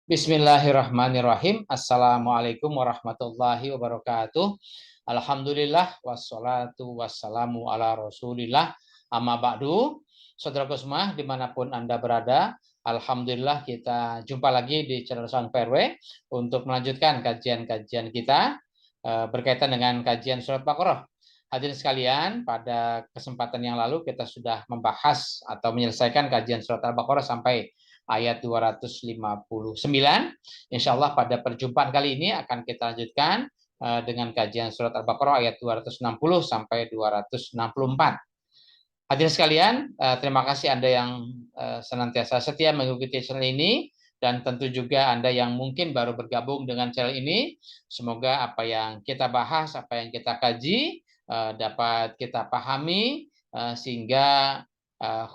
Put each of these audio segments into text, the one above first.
Bismillahirrahmanirrahim. Assalamualaikum warahmatullahi wabarakatuh. Alhamdulillah wassalatu wassalamu ala Rasulillah. Amma ba'du. Saudaraku semua dimanapun Anda berada, alhamdulillah kita jumpa lagi di channel Sound Fairway untuk melanjutkan kajian-kajian kita berkaitan dengan kajian surat Baqarah. Hadirin sekalian, pada kesempatan yang lalu kita sudah membahas atau menyelesaikan kajian surat Al-Baqarah sampai ayat 259. Insya Allah pada perjumpaan kali ini akan kita lanjutkan dengan kajian surat Al-Baqarah ayat 260 sampai 264. Hadirin sekalian, terima kasih Anda yang senantiasa setia mengikuti channel ini, dan tentu juga Anda yang mungkin baru bergabung dengan channel ini. Semoga apa yang kita bahas, apa yang kita kaji, dapat kita pahami, sehingga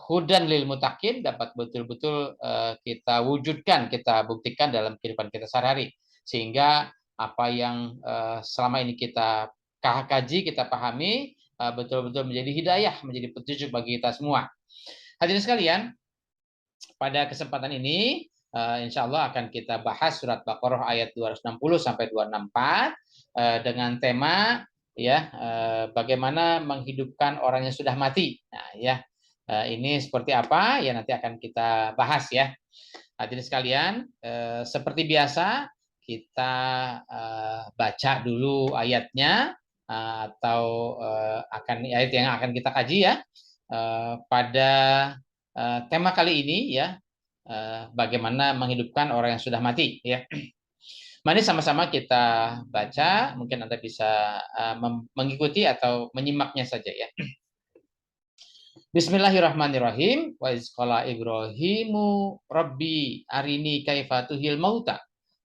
hudan lil mutakin dapat betul-betul kita wujudkan, kita buktikan dalam kehidupan kita sehari-hari. Sehingga apa yang selama ini kita kaji, kita pahami, betul-betul menjadi hidayah, menjadi petunjuk bagi kita semua. Hadirin sekalian, pada kesempatan ini insya Allah akan kita bahas surat Baqarah ayat 260 sampai 264 dengan tema bagaimana menghidupkan orang yang sudah mati. Nah, ini seperti apa? Ya nanti akan kita bahas ya. Hadirin sekalian, seperti biasa kita baca dulu ayatnya atau ayat yang akan kita kaji ya. Pada tema kali ini ya, bagaimana menghidupkan orang yang sudah mati ya. Mari sama-sama kita baca, mungkin Anda bisa mengikuti atau menyimaknya saja ya. Bismillahirrahmanirrahim. Wa iz qala Ibrahimu rabbi arini kaifa tuhil mauta.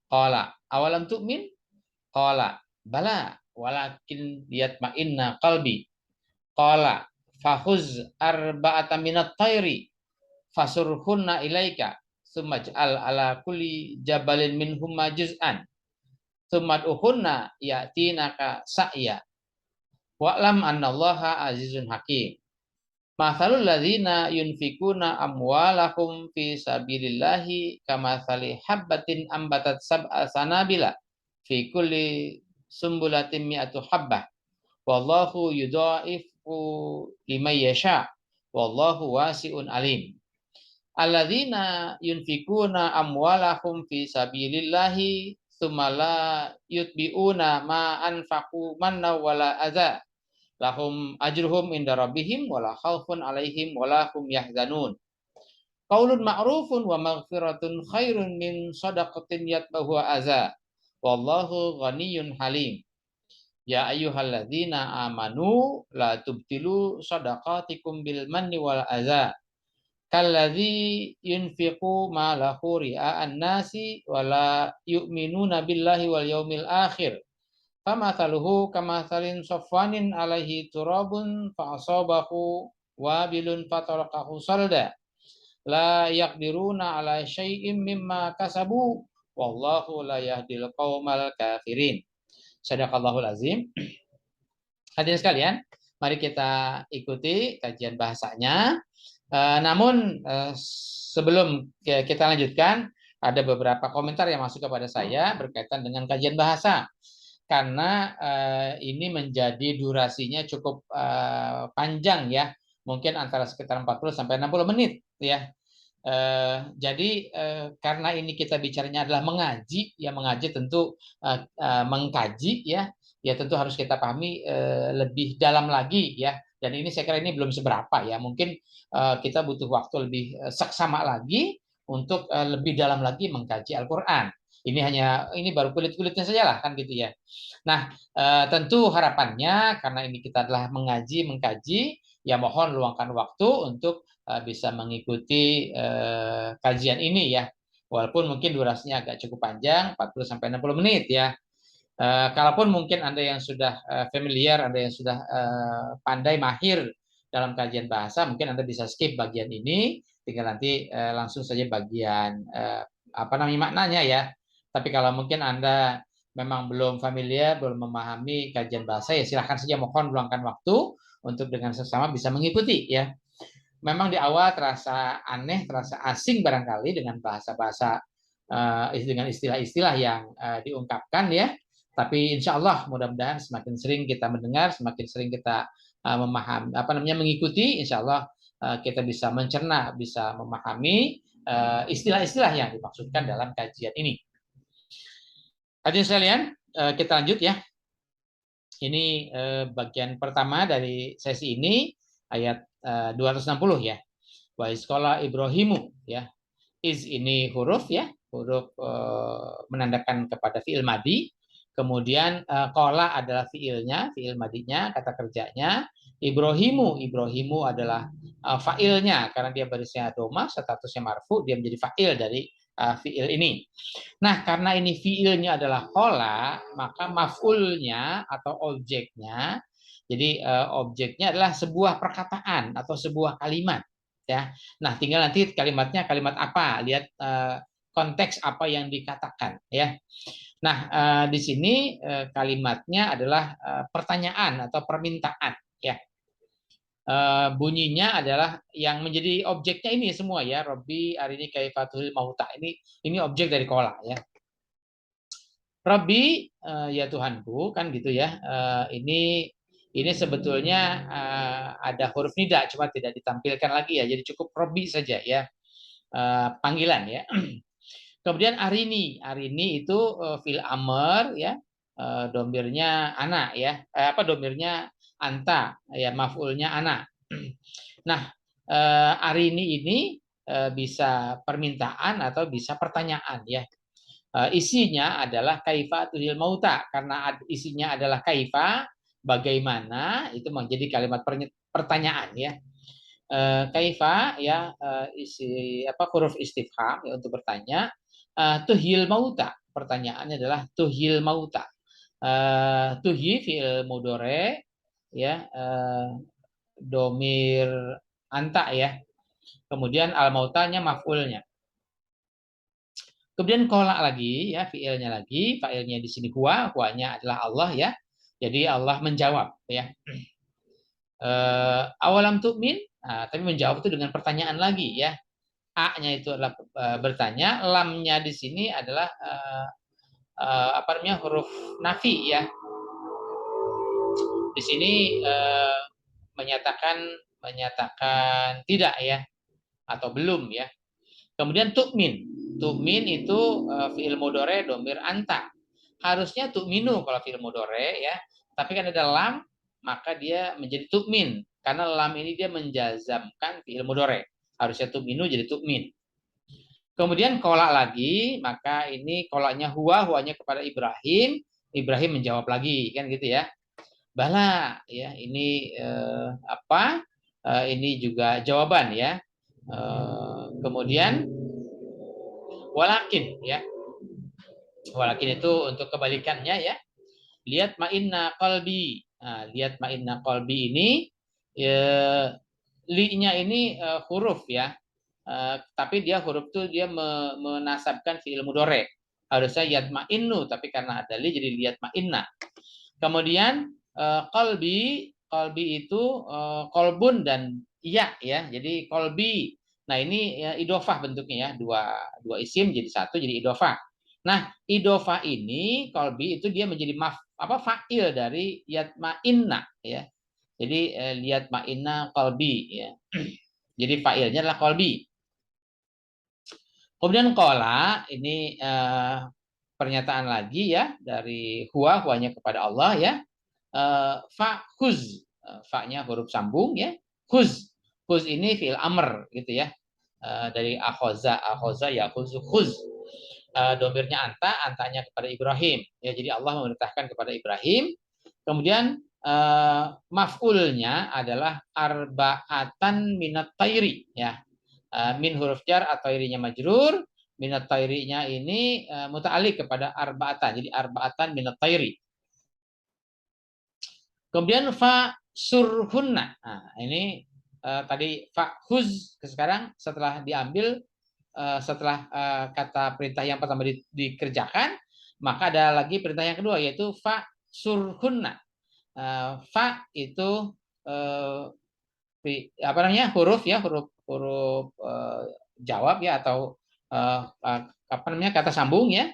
Qala awalam tu'min? Qala bala walakin liyatma'inna qalbi. Qala fahuz arba'atan minat tayri fasurhunna ilaika tsumma ij'al ala kulli jabalin minhumma juz'an tsumma ud'uhunna ya'tinaka sa'ya wa'lam annallaha azizun hakim. Mathalul ladzina yunfikuna amwalahum fi sabilillahi kamathali habbatin ambatat sab'a sanabila fi kulli sumbulatin mi'atu habbah wallahu yudha'ifu liman yasha wallahu wasi'un alim. Alladzina yunfikuna amwalahum fi sabilillahi tsumma la yutbi'una ma anfaqu manna wala adza lahum ajruhum inda rabbihim wala khaufun alaihim wala hum yahzanun. Qaulun ma'rufun wa maghfiratun khairun min shadaqatin yatba'uha adza wallahu ghaniyyun halim. Ya ayyuhalladzina amanu la tubtilu shadaqatikum bil manni wal adza kalladzi yunfiqu ma lahu ria'an nasi wala yu'minuna billahi wal yaumil akhir. Famathaluhu kamathalin safwanin alaihi turabun fa'asabahu wabilun fatarakahu salda. La yaqdiruna ala syai'im mimma kasabu wallahu la yahdil qaumal kafirin. Shadaqallahul azim. Hadirin sekalian, mari kita ikuti kajian bahasanya. Namun sebelum kita lanjutkan, ada beberapa komentar yang masuk kepada saya berkaitan dengan kajian bahasa. Karena ini menjadi durasinya cukup panjang ya, mungkin antara sekitar 40 sampai 60 menit ya. Jadi karena ini kita bicaranya adalah mengaji, ya mengaji tentu mengkaji ya tentu harus kita pahami lebih dalam lagi ya. Dan ini saya kira ini belum seberapa ya, mungkin kita butuh waktu lebih seksama lagi untuk lebih dalam lagi mengkaji Al-Quran. Ini baru kulit-kulitnya saja lah kan gitu ya. Nah, tentu harapannya karena ini kita adalah mengaji, mengkaji, ya mohon luangkan waktu untuk bisa mengikuti kajian ini ya. Walaupun mungkin durasinya agak cukup panjang, 40 sampai 60 menit ya. Kalaupun mungkin Anda yang sudah familiar, Anda yang sudah pandai mahir dalam kajian bahasa, mungkin Anda bisa skip bagian ini, tinggal nanti langsung saja bagian maknanya ya. Tapi kalau mungkin Anda memang belum familiar, belum memahami kajian bahasa, ya silahkan saja mohon luangkan waktu untuk dengan sesama bisa mengikuti ya. Memang di awal terasa aneh, terasa asing barangkali dengan bahasa-bahasa dengan istilah-istilah yang diungkapkan ya. Tapi insya Allah mudah-mudahan semakin sering kita mendengar, semakin sering kita memahami, mengikuti, insya Allah kita bisa mencerna, bisa memahami istilah-istilah yang dimaksudkan dalam kajian ini. Hadirin sekalian, kita lanjut ya. Ini bagian pertama dari sesi ini, ayat 260 ya. Wa isqala Ibrahimu ya. Is ini huruf ya, huruf menandakan kepada fiil madi. Kemudian qala adalah fiilnya, fiil madinya, kata kerjanya. Ibrahimu adalah fa'ilnya karena dia barisnya doma, statusnya marfu, dia menjadi fa'il dari fiil ini. Nah, karena ini fiilnya adalah qala, maka maf'ulnya atau objeknya, jadi objeknya adalah sebuah perkataan atau sebuah kalimat ya. Nah, tinggal nanti kalimatnya kalimat apa, lihat konteks apa yang dikatakan ya. Nah, di sini kalimatnya adalah pertanyaan atau permintaan ya. Bunyinya adalah yang menjadi objeknya ini semua ya. Robbi arini kaifatul mauta. Ini objek dari qala ya. Robbi ya Tuhanku kan gitu ya. Ini sebetulnya ada huruf nida cuma tidak ditampilkan lagi ya. Jadi cukup Robbi saja ya. Panggilan ya. Kemudian arini itu fil amr ya. Domirnya anak ya. Domirnya anta ya, maf'ulnya anak. Nah, arini ini bisa permintaan atau bisa pertanyaan ya. Isinya adalah kaifa tuhil mauta, karena isinya adalah kaifa, bagaimana, itu menjadi kalimat pertanyaan ya. Kaifa ya, isi huruf istifham ya, untuk bertanya. Tuhil mauta, pertanyaannya adalah tuhil mauta. Tuhi fi'il mudhari ya, domir anta ya. Kemudian al mautanya maf'ulnya. Kemudian kolak lagi ya, fiilnya lagi, failnya di sini huwanya adalah Allah ya. Jadi Allah menjawab ya. Awalam tu'min, tapi menjawab itu dengan pertanyaan lagi ya. A-nya itu adalah bertanya, lamnya di sini adalah huruf nafi ya. Di sini menyatakan tidak ya, atau belum ya. Kemudian tu'min. Tu'min itu fi'il mudhari domir anta. Harusnya tu'minu kalau fi'il mudhari ya. Tapi kan ada lam, maka dia menjadi tu'min. Karena lam ini dia menjazamkan fi'il mudhari. Harusnya tu'minu jadi tu'min. Kemudian kolak lagi, maka ini kolaknya huwanya kepada Ibrahim. Ibrahim menjawab lagi, kan gitu ya. Bala ya, ini ini juga jawaban ya. Kemudian walakin ya. Walakin itu untuk kebalikannya ya. Lihat ma'inna qalbi. Nah, lihat ma'inna qalbi ini li-nya ini huruf ya. Tapi dia huruf itu dia menasabkan fi'il mudhari. Harusnya yatma'innu, tapi karena ada li jadi lihat ma'inna. Kemudian qalbi itu kolbun dan iya ya. Jadi kolbi. Nah, ini ya, idofah bentuknya ya, dua isim jadi satu, jadi idofah. Nah, idofah ini kolbi itu dia menjadi fa'il dari yatma'inna ya. Jadi lihat ma'inna kolbi ya. Jadi fa'ilnya adalah kolbi. Kemudian qala ini pernyataan lagi ya dari huwanya kepada Allah ya. Fa khuz, fa-nya huruf sambung ya. Khuz ini fi'il amr gitu ya. Dari akhoza ya khuz. Domirnya antanya kepada Ibrahim ya. Jadi Allah memerintahkan kepada Ibrahim. Kemudian maf'ulnya adalah arba'atan minat tayri ya. Min huruf jar atau irinya majrur, minat tairinya ini muta'alliq kepada arba'atan. Jadi arba'atan minat tairi. Kemudian fa surhunna. Nah, ini tadi fa huz, sekarang setelah diambil setelah kata perintah yang pertama dikerjakan, maka ada lagi perintah yang kedua yaitu fa surhunna. Fa itu huruf ya, huruf jawab ya, atau apa namanya, kata sambung ya.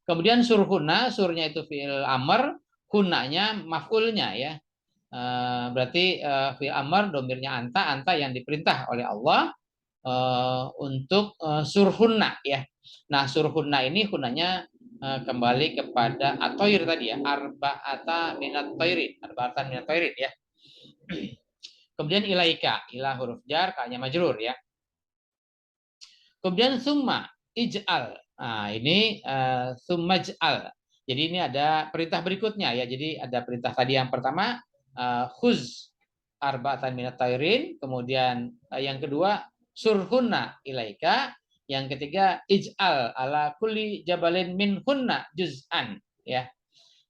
Kemudian surhunna, surnya itu fiil amr, hunanya maf'ulnya ya. Berarti fiil amr domirnya anta, anta yang diperintah oleh Allah untuk surhunna ya. Nah, surhunna ini hunanya kembali kepada atoir tadi ya, arba'ata minat toirin, arba'atan minat toirin ya. Kemudian ilaika, ilah huruf jar, kanya majrur ya. Kemudian summa ij'al. Nah, ini summa ij'al. Jadi ini ada perintah berikutnya ya. Jadi ada perintah tadi yang pertama khuz arba'atan minat tairin, kemudian yang kedua surhunna ilaika, yang ketiga ij'al ala kulli jabalin minhunna juz'an ya.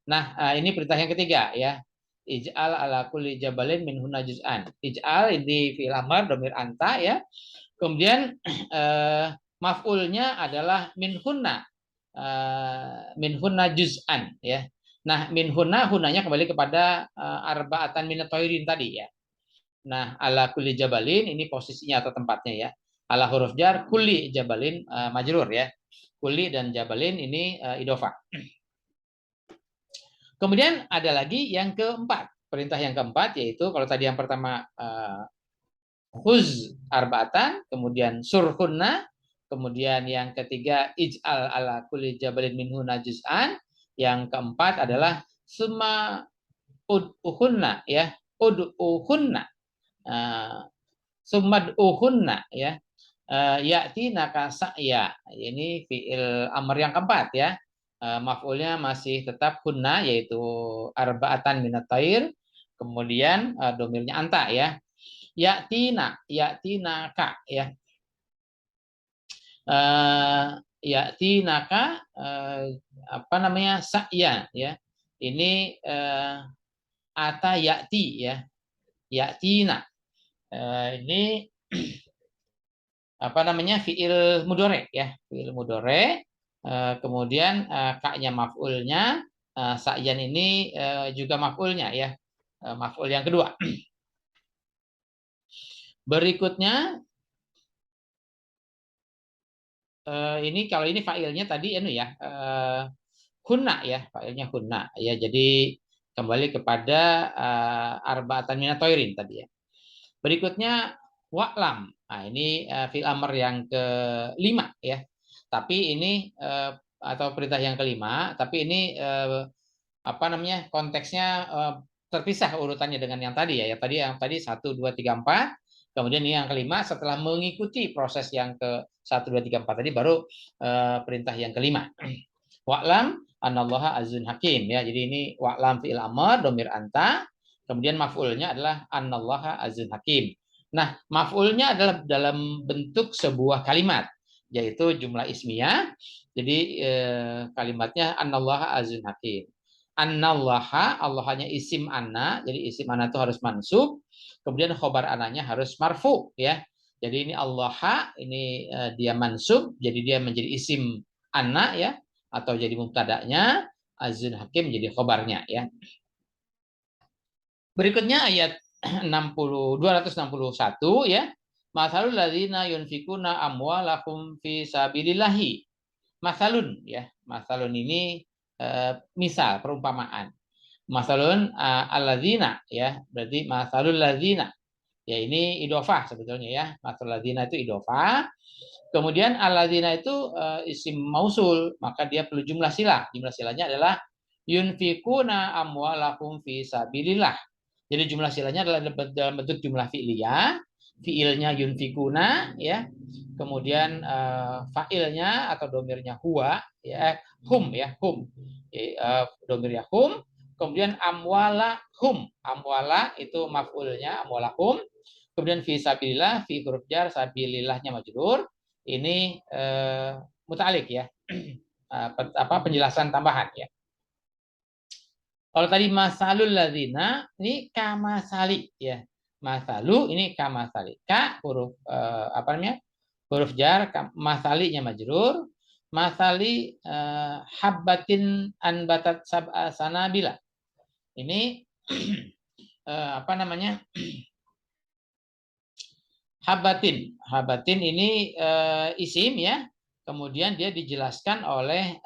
Nah, ini perintah yang ketiga ya. Ij'al ala kulli jabalin minhunna juz'an. Ij'al ini fi'il amr domir anta ya. Kemudian maf'ulnya adalah minhunna, minhunna juz'an ya. Nah, minhunna hunanya kembali kepada arba'atan minat toirin tadi ya. Nah, ala kulli jabalin ini posisinya atau tempatnya ya. Ala huruf jar, kulli jabalin majrur ya. Kulli dan jabalin ini idofah. Kemudian ada lagi yang keempat. Perintah yang keempat yaitu kalau tadi yang pertama khuz arba'atan, kemudian surhunna, kemudian yang ketiga ij'al ala kulli jabalin minhunna juz'an, yang keempat adalah summa ud'uhunna ya, ud'uhunna. Sumad'uhunna ya. Ya'ti naka sa'ya. Ini fi'il amr yang keempat ya. Maf'ulnya masih tetap hunna yaitu arba'atan minat tair. Kemudian domirnya anta ya. Ya'tina ka ya. Ya'tina ka apa namanya sa'ya ya. Ini ata ya'ti ya. Ya'tina. Ini apa namanya fiil mudore ya, fiil mudore. Kemudian kaknya maf'ulnya, sa'yan ini juga maf'ulnya ya, maf'ul yang kedua. Berikutnya ini kalau ini fa'ilnya tadi ini ya hunna ya, fa'ilnya hunna ya. Jadi kembali kepada arba'atan minatoirin tadi ya. Berikutnya wa'lam. Nah, ini fi'il amr yang kelima ya. Tapi ini atau perintah yang kelima, tapi ini apa namanya? Konteksnya terpisah urutannya dengan yang tadi ya. Yang tadi 1 2 3 4. Kemudian ini yang kelima setelah mengikuti proses yang ke 1 2 3 4 tadi baru perintah yang kelima. Wa'lam anallaha azizun hakim ya. Jadi ini wa'lam fi'il amr domir anta. Kemudian maf'ulnya adalah anallaha azizun hakim. Nah, maf'ulnya adalah dalam bentuk sebuah kalimat, yaitu jumlah ismiyah. Jadi kalimatnya anallaha azizun hakim. Anallaha, Allahnya isim anna, jadi isim anna itu harus mansub. Kemudian khobar ananya harus marfu ya. Jadi ini allaha, ini dia mansub, jadi dia menjadi isim anna ya, atau jadi mubtada'nya, azizun hakim jadi khobarnya ya. Berikutnya ayat 261 ya. Masalul ladzina yunfikuna amwalakum fi sabilillahi. Masalun ya. Masalun ini misal perumpamaan. Masalun alladzina ya, berarti masalul ladzina. Ya ini idofah sebetulnya ya. Masalul ladzina itu idofah. Kemudian alladzina itu isim mausul, maka dia perlu jumlah silah. Jumlah silahnya adalah yunfikuna amwalakum fi sabilillah. Jadi jumlah silahnya adalah dalam bentuk jumlah fi'liyah, fi'ilnya yunfikuna ya. Kemudian fa'ilnya atau domirnya huwa ya, hum ya, hum. Domirnya hum. Kemudian amwala hum. Amwala itu maf'ulnya amwalahum. Kemudian fi sabilillah, fi huruf jar, sabilillahnya majrur. Ini muta'alik ya. Penjelasan tambahan ya. Kalau tadi masalul ladzina, ini kamasali ya. Masalu ini kamasali. Ka huruf apa namanya? Huruf jar, masalinya majrur. Masali habbatin anbatat sab'a sanabila. Ini apa namanya? Habatin. Habatin ini isim ya. kemudian dia dijelaskan oleh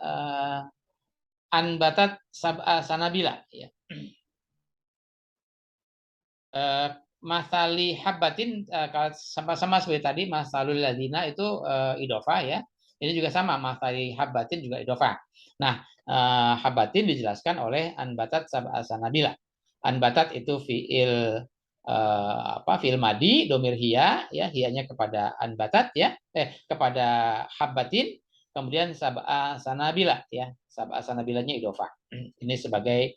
Anbatat Sab'a Sanabila, ya. Masali habbatin, sama-sama seperti tadi masalul ladina itu idofah, ya. Ini juga sama, masali habbatin juga idofah. Nah, habbatin dijelaskan oleh Anbatat Sab'a Sanabila. Anbatat itu fiil fiil madi domir hiya, ya, hiyanya kepada anbatat, ya, kepada habbatin, kemudian sab'a sanabila, ya, sab'a sanabilanya idofah. Ini sebagai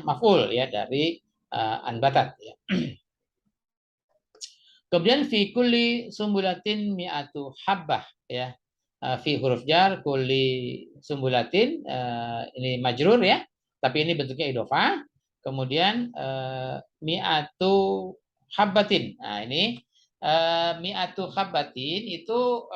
maf'ul, ya, dari anbatat, ya. Kemudian fi kulli sumbulatin mi'atu habbah, ya. Fi huruf jar kulli sumbulatin, ini majrur, ya, tapi ini bentuknya idofah. Kemudian mi'atu habbatin. Nah, ini mi'atu habbatin itu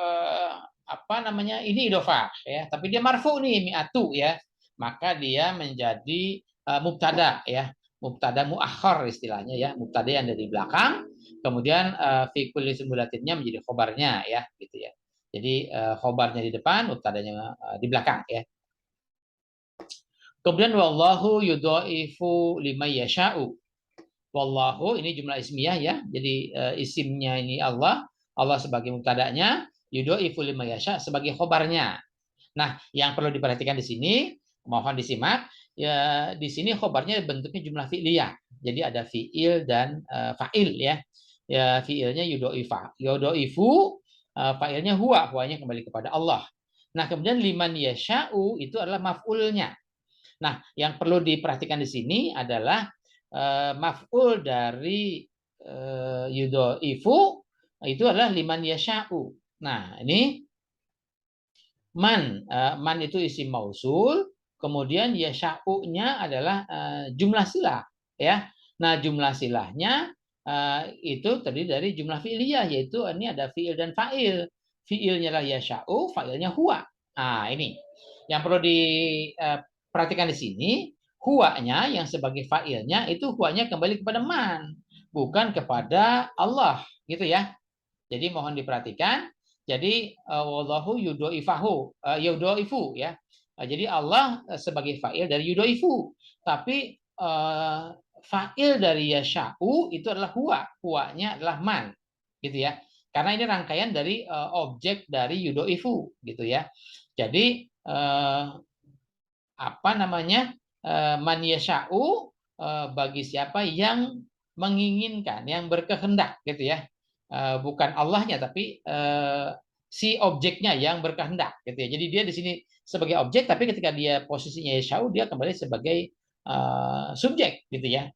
ini idofah, ya, tapi dia marfu nih mi'atu, ya. Maka dia menjadi mubtada, ya. Mubtada muakhar istilahnya, ya. Mubtada yang dari belakang, kemudian fi kulli sumbulatinnya menjadi khobarnya, ya, gitu, ya. Jadi khobarnya di depan, mubtadanya di belakang, ya. Kemudian wallahu yudhaifu liman yasha'u. Wallahu ini jumlah ismiyah, ya. Jadi isimnya ini Allah, Allah sebagai mubtadanya, yudhaifu liman yasha' sebagai khobarnya. Nah, yang perlu diperhatikan di sini, mohon disimak, ya, di sini khobarnya bentuknya jumlah fi'liyah. Jadi ada fi'il dan fa'il, ya. Ya, fi'ilnya yudhaifu, fa'ilnya huwanya kembali kepada Allah. Nah, kemudian liman yasha'u itu adalah maf'ulnya. Nah, yang perlu diperhatikan di sini adalah maf'ul dari yudhaifu itu adalah liman yasha'u. Nah, ini man itu isim mausul, kemudian yasha'u-nya adalah jumlah silah, ya. Nah, jumlah silahnya itu terdiri dari jumlah fi'liyah, yaitu ini ada fi'il dan fa'il. Fi'ilnya adalah yasha'u, fa'ilnya huwa. Nah, ini yang perlu diperhatikan di sini, huwanya yang sebagai fa'ilnya itu huwanya kembali kepada man, bukan kepada Allah, gitu, ya. Jadi mohon diperhatikan. Jadi wallahu yudhaifu, ya. Jadi Allah sebagai fa'il dari yudhaifu, tapi fa'il dari yasha'u itu adalah huwanya adalah man, gitu, ya. Karena ini rangkaian dari objek dari yudhaifu, gitu, ya. Jadi man yasha'u bagi siapa yang menginginkan, yang berkehendak, gitu, ya. Bukan Allahnya, tapi si objeknya yang berkehendak, gitu, ya. Jadi dia di sini sebagai objek, tapi ketika dia posisinya yasha'u, dia kembali sebagai subjek, gitu, ya.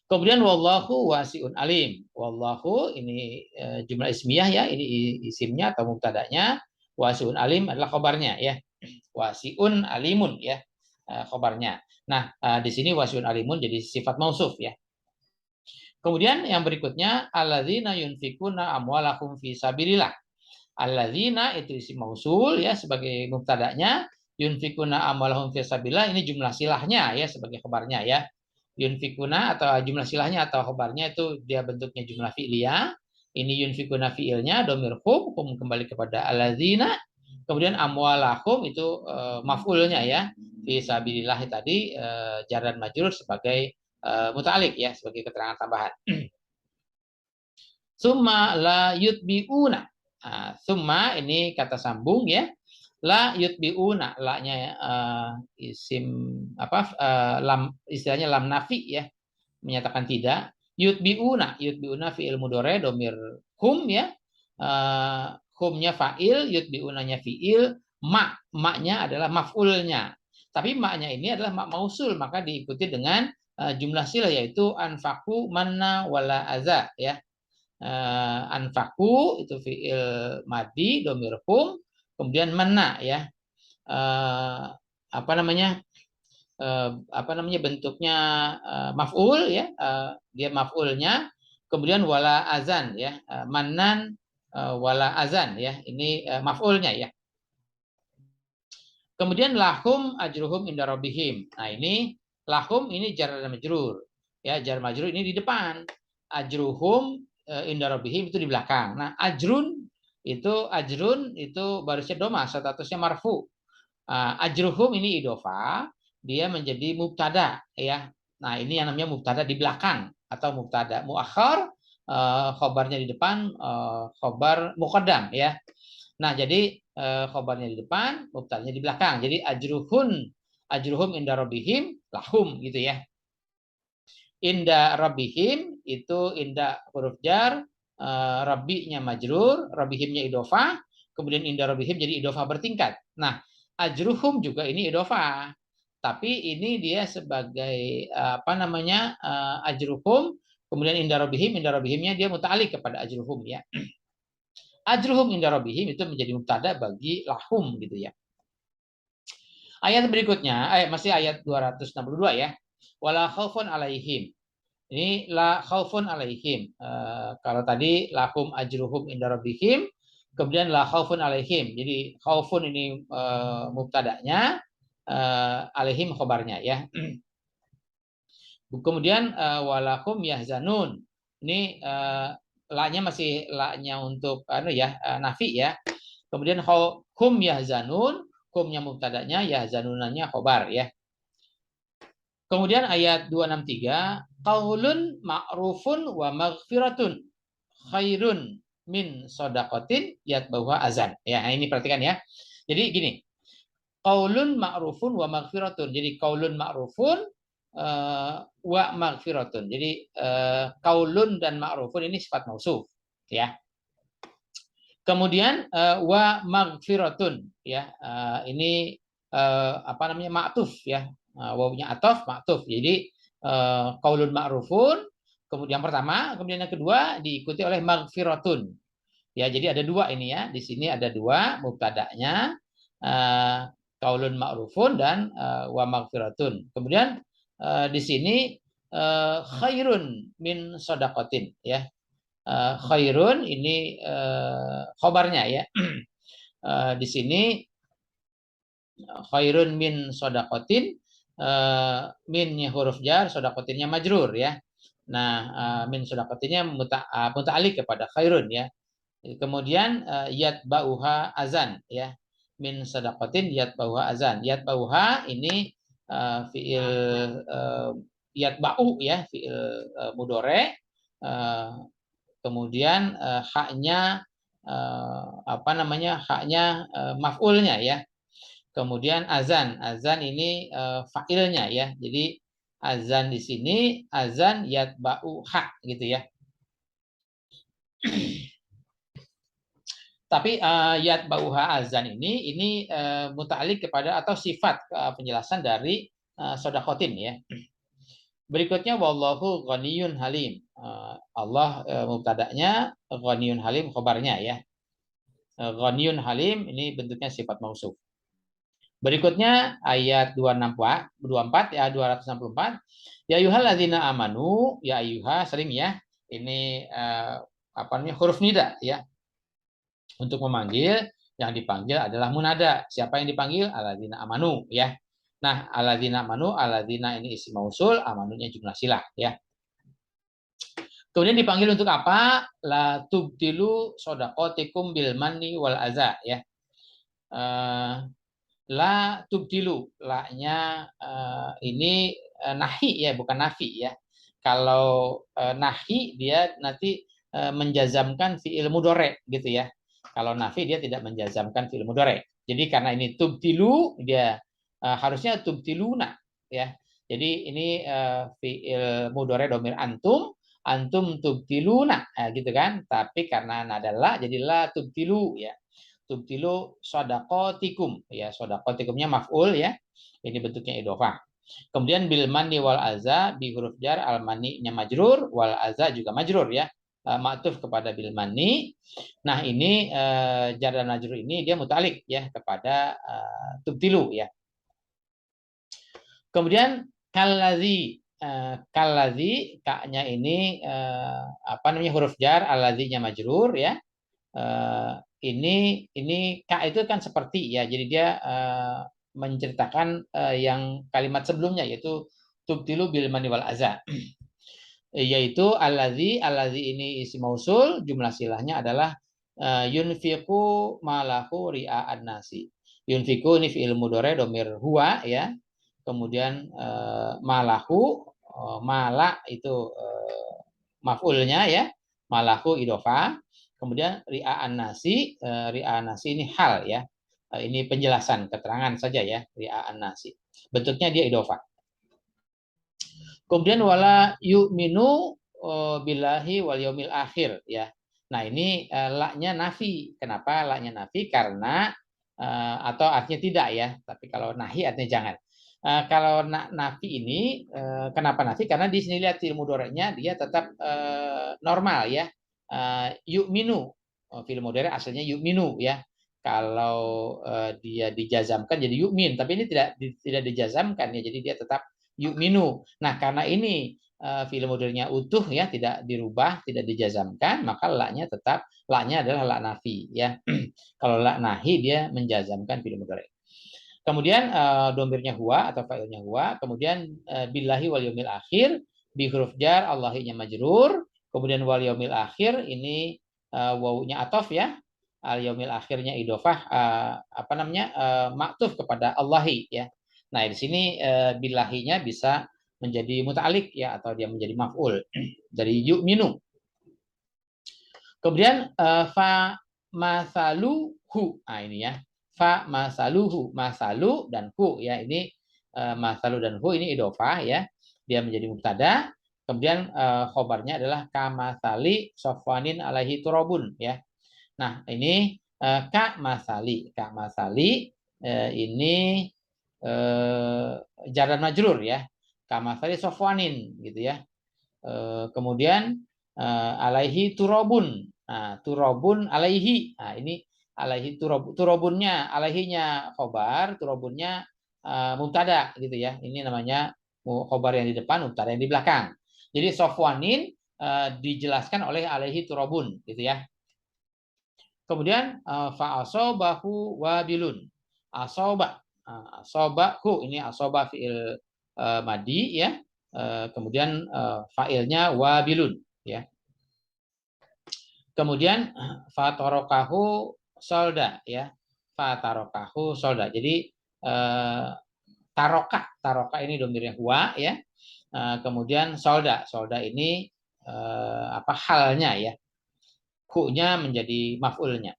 Kemudian wallahu wasi'un alim. Wallahu ini jumlah ismiyah, ya, ini isimnya atau mubtadanya. Wasi'un alim adalah khobarnya, ya. Wasi'un alimun, ya, khobarnya. Nah, di sini wasi'un alimun jadi sifat mausuf, ya. Kemudian yang berikutnya alladzina yunfikuna amwalahum fi sabilillah. Alladzina itu isim mausul, ya, sebagai mubtadanya, yunfikuna amwalahum fi sabilillah ini jumlah silahnya, ya, sebagai khabarnya, ya. Yunfikuna atau jumlah silahnya atau khabarnya itu dia bentuknya jumlah fi'liyah. Ini yunfikuna fi'ilnya domir hum kembali kepada alladzina. Kemudian amwalahum itu maf'ulnya, ya. Fi sabilillah tadi jar dan majrur sebagai muta'alliq, ya, sebagai keterangan tambahan. Summa la yutbi'una. Summa ini kata sambung, ya. La yutbi'una, la-nya isim lam, istilahnya lam nafi, ya, menyatakan tidak. Yutbi'una fi'il mudhari domir hum, ya. Humnya fa'il, yutbi'unanya fi'il, maknya adalah maf'ulnya. Tapi maknya ini adalah mak mausul, maka diikuti dengan jumlah silah, yaitu anfaku manna wala aza, ya. Anfaku itu fi'il madi domir hum, kemudian manna, ya. Bentuknya maf'ul, ya. Dia maf'ulnya, kemudian wala azan, ya. Mannan wala azan, ya. Ini maf'ulnya, ya. Kemudian lahum ajruhum inda rabbihim. Nah, ini lahum ini jar dan majrur. Ya, jar majrur ini di depan. Ajruhum inda rabbihim itu di belakang. Nah, ajrun itu ajrun itu barisnya doma, statusnya marfu. Ajruhum ini idofa, dia menjadi mubtada ya. Nah, ini yang namanya mubtada di belakang atau mubtada muakhar, khobarnya di depan, khobar muqaddam ya. Nah, jadi khobarnya di depan, mubtadanya di belakang. Jadi ajruhum inda rabbihim lahum gitu ya. Inda rabbihim itu inda huruf jar, rabbinya majrur, rabbihimnya idofah, kemudian inda rabbihim jadi idofah bertingkat. Nah, ajruhum juga ini idofah. Tapi ini dia sebagai apa namanya? Ajruhum, kemudian inda rabbihimnya dia muta'alliq kepada ajruhum ya. Ajruhum inda rabbihim itu menjadi mubtada bagi lahum gitu ya. Ayat berikutnya, masih ayat 262 ya. Wala khaufun alaihim. Ini la khaufun alaihim. Kalau tadi lahum ajruhum inda rabbihim, kemudian la khaufun alaihim. Jadi khaufun ini mubtadanya, alaihim khobarnya ya. Kemudian walakum yahzanun. Ini la-nya masih la-nya untuk nafi ya. Kemudian hum yahzanun, humnya mubtadanya, yahzanunannya khobar ya. Kemudian ayat 263, qaulun ma'rufun wa maghfiratun khairun min shadaqatin yatbauha azan. Ya, ini perhatikan ya. Jadi gini, qaulun ma'rufun wa maghfiratun. Jadi qaulun ma'rufun wa maghfiratun. Jadi qaulun dan ma'rufun ini sifat mausuf ya. Kemudian wa maghfiratun ya. Ini apa namanya? Ma'tuf ya. Wawunya atof, ma'tuf. Jadi qaulun ma'rufun, kemudian pertama, kemudian yang kedua diikuti oleh maghfiratun. Ya, jadi ada dua ini ya. Di sini ada dua mubtada'nya, qaulun ma'rufun dan wa maghfiratun. Kemudian di sini khairun min shadaqatin ya. Khairun ini khobarnya ya. Di sini khairun min shadaqatin, minnya huruf jar, shadaqatinnya majrur ya. Nah, min shadaqatinnya muta'alliq kepada khairun ya. Kemudian yatbauha azan ya. Min shadaqatin yatbauha azan. Yatbauha ini fiil yatbau ya, fiil mudhari. Kemudian haknya apa namanya? Haknya maf'ulnya ya. Kemudian azan, azan ini fa'ilnya ya. Jadi azan di sini azan yatba'u hak gitu ya. Tapi yatba'uha azan ini muta'alliq kepada atau sifat penjelasan dari shadaqatin ya. Berikutnya wallahu ghaniyun halim. Allah mubtada'nya, ghaniyun halim khobarnya ya. Ghaniyun halim ini bentuknya sifat mausuf. Berikutnya ayat 264 ya 264. Ya ayyuhalladzina amanu, ya ayyuha sering ya. Ini apa namanya? Huruf nida ya. Untuk memanggil, yang dipanggil adalah munada. Siapa yang dipanggil? Alladzina amanu ya. Nah, alladzina amanu, alladzina ini isim mausul, amanunya jumlah silah ya. Kemudian dipanggil untuk apa? La tubtilu shadaqatikum bil manni wal adza ya. La tubtilu, la-nya ini nahi ya, bukan nafi ya. Kalau nahi dia nanti menjazamkan fi'il mudhari gitu ya. Kalau nafi dia tidak menjazamkan fi'il mudhari. Jadi karena ini tubtilu, dia harusnya tubtiluna ya. Jadi ini fi'il mudhari dhamir antum, antum tubtiluna gitu kan. Tapi karena nada la jadi la tubtilu ya. Tubtilu shadaqatikum ya, shadaqatikumnya maf'ul ya. Ini bentuknya idhofah. Kemudian bil manni wal aza, bi huruf jar, al mani'nya majrur, wal aza juga majrur ya. Ma'tuf kepada bil manni. Nah, ini jar dan majrur ini dia muta'alliq ya kepada tubtilu ya. Kemudian kallazi, kallazi ka-nya ini apa namanya? Huruf jar, allazinya majrur ya. Ini ka itu kan seperti ya, jadi dia menceritakan yang kalimat sebelumnya yaitu tubtilu bil mani wal aza. Yaitu allazi ini isim mausul, jumlah silahnya adalah Yunfiqu malahu ria'an nasi. Yunfiqu ini fi'il mudhari domir huwa ya. Kemudian malahu mala itu maf'ulnya ya. Malahu idhofah. Kemudian ria'an nasi, ria'an nasi ini hal ya. Ini penjelasan keterangan saja ya, ria'an nasi. Bentuknya dia idhofah. Kemudian wala yu'minu billahi wal yaumil akhir ya. Nah, ini la-nya nafi. Kenapa la-nya nafi? Karena atau artinya tidak ya. Tapi kalau nahi artinya jangan. Kalau nafi ini kenapa nafi? Karena di sini lihat fi'il mudhari'nya dia tetap normal ya. Yu'minu. Fi'il mudhari' aslinya yu'minu ya. Kalau dia dijazamkan jadi yu'min, tapi ini tidak dijazamkan ya. Jadi dia tetap yu'minu. Nah, karena ini fi'il mudhari'nya utuh ya, tidak dirubah, tidak dijazamkan, maka la-nya tetap la-nya adalah la nafi ya. Kalau la nahi dia menjazamkan fi'il mudhari'. Kemudian domirnya huwa atau fa'ilnya huwa, kemudian billahi wal yaumil akhir bi huruf jar Allahinya majrur, kemudian wal yaumil akhir ini wawunya atof ya. Al yaumil akhirnya idhofah apa namanya? Maktuf kepada Allahi ya. Nah, di sini billahinya bisa menjadi muta'alik ya, atau dia menjadi maf'ul dari yu'minu. Kemudian fa masaluhu. Nah, ini ya. Fa masaluhu, masalu dan hu ya. Ini masalu dan hu ini idhofah ya. Dia menjadi mubtada. Kemudian khobarnya adalah kamasali sofwanin alaihi turabun ya. Nah, ini ka masali. Ka masali ini jar dan majrur ya. Kamasali sofwanin gitu ya. Kemudian alaihi turobun. Nah, turobun alaihi. Nah, ini alaihi turobunnya, alaihinya khobar, turobunnya mubtada gitu ya. Ini namanya khobar yang di depan, mubtada yang di belakang. Jadi sofwanin dijelaskan oleh alaihi turobun gitu ya. Kemudian fa asobahu wabilun. Asoba. Asobahu ini asoba fi'il madi ya. Kemudian fa'ilnya wabilun ya. Kemudian fatarokahu solda ya. Fatarokahu solda. Jadi taroka ini domirnya huwa ya. Kemudian solda ini apa halnya ya. Hu-nya menjadi maf'ulnya.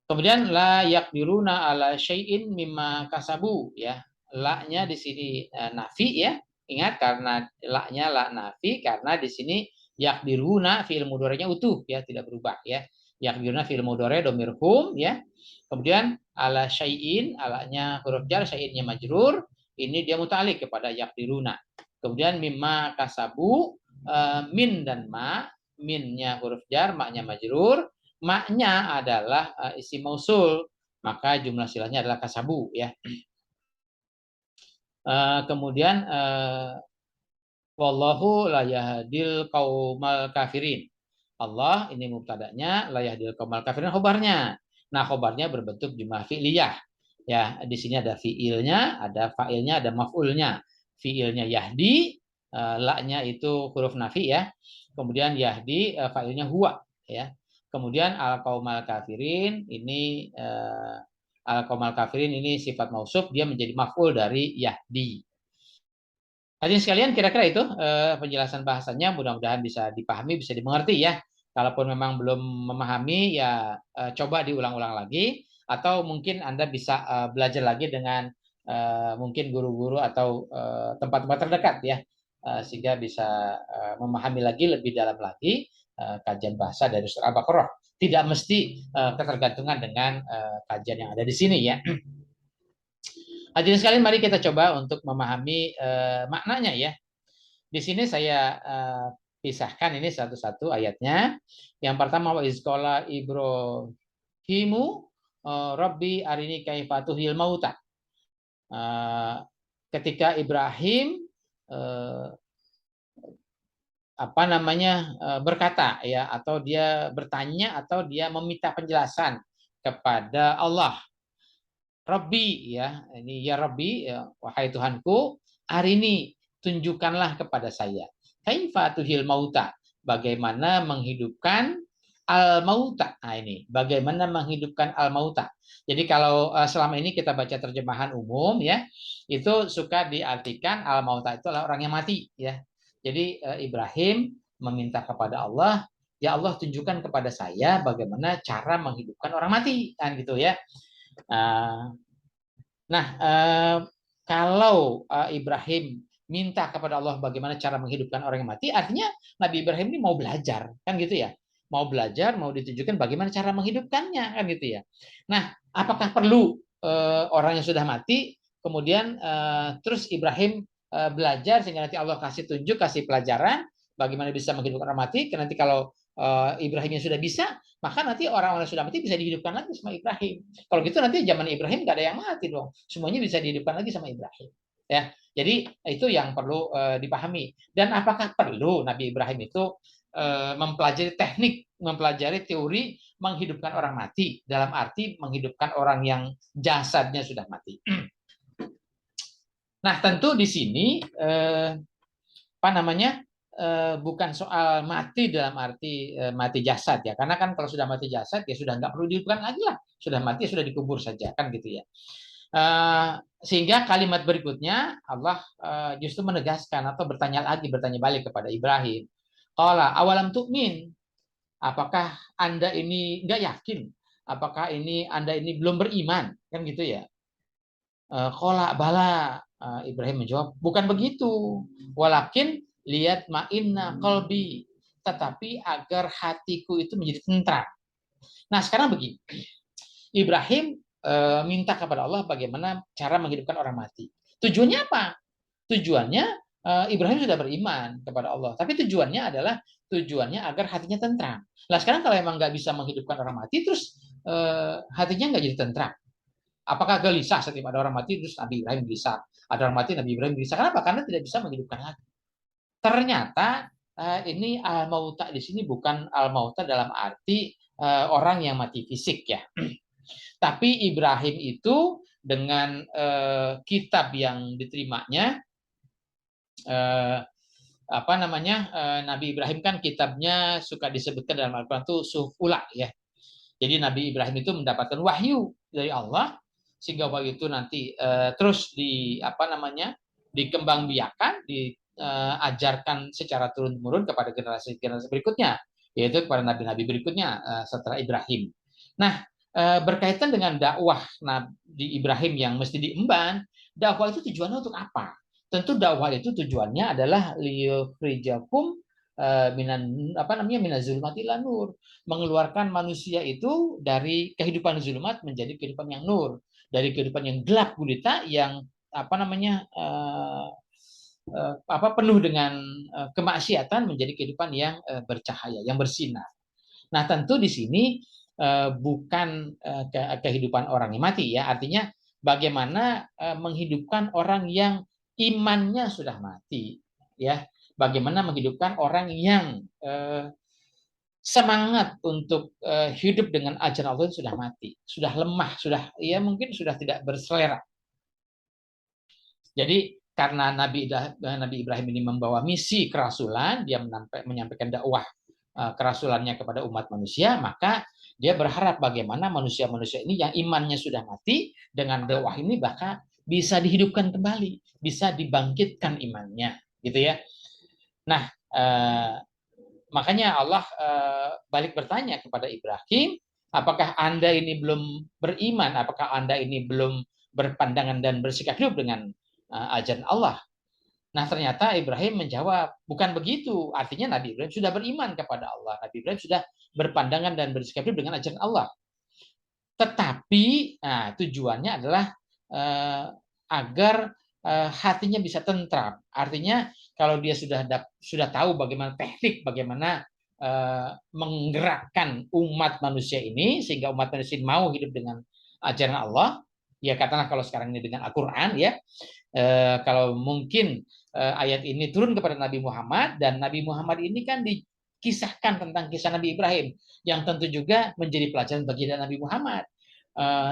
Kemudian la yaqdiruna ala syai'in mimma kasabu ya. La-nya di sini nafi ya. Ingat karena la-nya la nafi karena di sini yaqdiruna fi'il mudhari'nya utuh ya, tidak berubah ya. Yaqdiruna fi'il mudhari' dhamir hum ya. Kemudian ala syai'in, ala-nya huruf jar, syai'innya majrur, ini dia muta'alliq kepada yaqdiruna. Kemudian mimma kasabu min dan ma, minnya huruf jar, ma-nya majrur, ma-nya adalah isim mausul, maka jumlah silahnya adalah kasabu ya. Kemudian wallahu la yahdil qaumal kafirin. Allah ini mubtadanya, la yahdil qaumal kafirin khobarnya. Nah, khobarnya berbentuk jumlah fi'liyah. Ya, di sini ada fi'ilnya, ada fa'ilnya, ada maf'ulnya. Fi'ilnya yahdi, la-nya itu huruf nafi ya. Kemudian yahdi fa'ilnya huwa ya. Kemudian al qaumal kafirin ini al qaumal kafirin ini sifat mausuf, dia menjadi maf'ul dari yahdi. Hadirin sekalian, kira-kira itu penjelasan bahasanya, mudah-mudahan bisa dipahami, bisa dimengerti ya. Kalaupun memang belum memahami ya coba diulang-ulang lagi, atau mungkin Anda bisa belajar lagi dengan mungkin guru-guru atau tempat-tempat terdekat ya, sehingga bisa memahami lagi lebih dalam lagi kajian bahasa dari Surah Al-Baqarah. Tidak mesti ketergantungan dengan kajian yang ada di sini ya. Hadirin sekalian, mari kita coba untuk memahami maknanya ya. Di sini saya pisahkan ini satu-satu ayatnya. Yang pertama, wa izqala Ibrahimu Rabbi arini kaifa tuhil mauta. Ketika Ibrahim apa namanya berkata ya, atau dia bertanya, atau dia meminta penjelasan kepada Allah. Rabbi ya, ini ya Rabbi ya, wahai Tuhanku, hari ini tunjukkanlah kepada saya kaifa tuhil mauta, bagaimana menghidupkan al-mauta. Nah, ini bagaimana menghidupkan al-mauta. Jadi kalau selama ini kita baca terjemahan umum ya, itu suka diartikan al-mauta itu adalah orang yang mati ya. Jadi Ibrahim meminta kepada Allah, ya Allah tunjukkan kepada saya bagaimana cara menghidupkan orang mati kan gitu ya. Nah, kalau Ibrahim minta kepada Allah bagaimana cara menghidupkan orang yang mati, artinya Nabi Ibrahim ini mau belajar, kan gitu ya. Mau belajar, mau ditunjukkan bagaimana cara menghidupkannya, kan gitu ya. Nah, apakah perlu orang yang sudah mati, kemudian terus Ibrahim belajar sehingga nanti Allah kasih tunjuk, kasih pelajaran bagaimana bisa menghidupkan orang mati. Nanti kalau Ibrahim yang sudah bisa, maka nanti orang-orang yang sudah mati bisa dihidupkan lagi sama Ibrahim. Kalau gitu nanti zaman Ibrahim nggak ada yang mati dong. Semuanya bisa dihidupkan lagi sama Ibrahim. Ya, jadi itu yang perlu dipahami. Dan apakah perlu Nabi Ibrahim itu mempelajari teknik, mempelajari teori menghidupkan orang mati dalam arti menghidupkan orang yang jasadnya sudah mati. Nah, tentu di sini apa namanya bukan soal mati dalam arti mati jasad ya, karena kan kalau sudah mati jasad ya sudah nggak perlu dihidupkan lagi lah, sudah mati sudah dikubur saja kan gitu ya. Sehingga kalimat berikutnya Allah justru menegaskan atau bertanya balik kepada Ibrahim. Qala awalam tu'min, apakah Anda ini nggak yakin? Apakah Anda ini belum beriman? Kan gitu ya. Qala bala, Ibrahim menjawab, bukan begitu. Walakin lihat ma'inna qalbi, tetapi agar hatiku itu menjadi tentram. Nah, sekarang begini. Ibrahim minta kepada Allah bagaimana cara menghidupkan orang mati. Tujuannya apa? Tujuannya Ibrahim sudah beriman kepada Allah, tapi tujuannya agar hatinya tentram. Nah, sekarang kalau emang nggak bisa menghidupkan orang mati, terus hatinya nggak jadi tentram. Apakah gelisah setiap ada orang mati, terus Nabi Ibrahim gelisah. Ada orang mati, Nabi Ibrahim gelisah. Kenapa? Karena tidak bisa menghidupkan lagi. Ternyata ini al-mauta di sini bukan al-mauta dalam arti orang yang mati fisik ya. Tapi Ibrahim itu dengan kitab yang diterimanya, apa namanya, Nabi Ibrahim kan kitabnya suka disebutkan dalam Al-Quran itu suhuf ula ya. Jadi Nabi Ibrahim itu mendapatkan wahyu dari Allah sehingga wahyu itu nanti terus apa namanya dikembangbiakan, diajarkan secara turun temurun kepada generasi berikutnya, yaitu kepada nabi-nabi berikutnya setelah Ibrahim. Nah, berkaitan dengan dakwah Nabi Ibrahim yang mesti diemban, dakwah itu tujuannya untuk apa? Tentu dakwah itu tujuannya adalah liyukhrijakum minan apa namanya minazulumati ila nur, mengeluarkan manusia itu dari kehidupan zulumat menjadi kehidupan yang nur, dari kehidupan yang gelap gulita yang apa namanya penuh dengan kemaksiatan menjadi kehidupan yang bercahaya, yang bersinar. Nah, tentu di sini bukan kehidupan orang yang mati ya, artinya bagaimana menghidupkan orang yang imannya sudah mati ya, bagaimana menghidupkan orang yang semangat untuk hidup dengan ajaran Allah sudah mati, sudah lemah, sudah ya mungkin sudah tidak berselera. Jadi karena Nabi Ibrahim ini membawa misi kerasulan, dia menyampaikan dakwah kerasulannya kepada umat manusia, maka dia berharap bagaimana manusia-manusia ini yang imannya sudah mati dengan dakwah ini bahkan bisa dihidupkan kembali, bisa dibangkitkan imannya, gitu ya. Nah, makanya Allah balik bertanya kepada Ibrahim, apakah Anda ini belum beriman? Apakah Anda ini belum berpandangan dan bersikap hidup dengan ajaran Allah? Nah, ternyata Ibrahim menjawab, bukan begitu. Artinya Nabi Ibrahim sudah beriman kepada Allah. Nabi Ibrahim sudah berpandangan dan bersikap hidup dengan ajaran Allah. Tetapi tujuannya adalah agar hatinya bisa tentram. Artinya kalau dia sudah tahu bagaimana teknik, bagaimana menggerakkan umat manusia ini sehingga umat manusia mau hidup dengan ajaran Allah, ya katakanlah kalau sekarang ini dengan Al-Quran ya, kalau mungkin ayat ini turun kepada Nabi Muhammad dan Nabi Muhammad ini kan dikisahkan tentang kisah Nabi Ibrahim yang tentu juga menjadi pelajaran bagi Nabi Muhammad,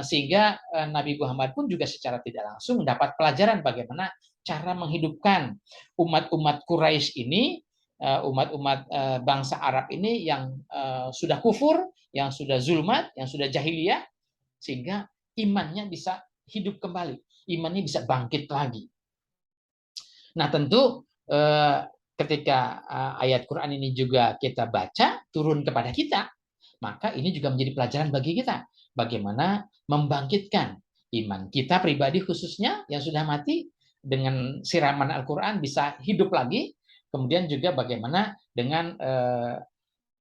sehingga Nabi Muhammad pun juga secara tidak langsung mendapat pelajaran bagaimana cara menghidupkan umat-umat Quraisy ini umat-umat bangsa Arab ini yang sudah kufur, yang sudah zulmat, yang sudah jahiliyah, sehingga imannya bisa hidup kembali, imannya bisa bangkit lagi. Nah, tentu ketika ayat Quran ini juga kita baca turun kepada kita, maka ini juga menjadi pelajaran bagi kita bagaimana membangkitkan iman kita pribadi khususnya yang sudah mati dengan siraman Al-Quran bisa hidup lagi. Kemudian juga bagaimana dengan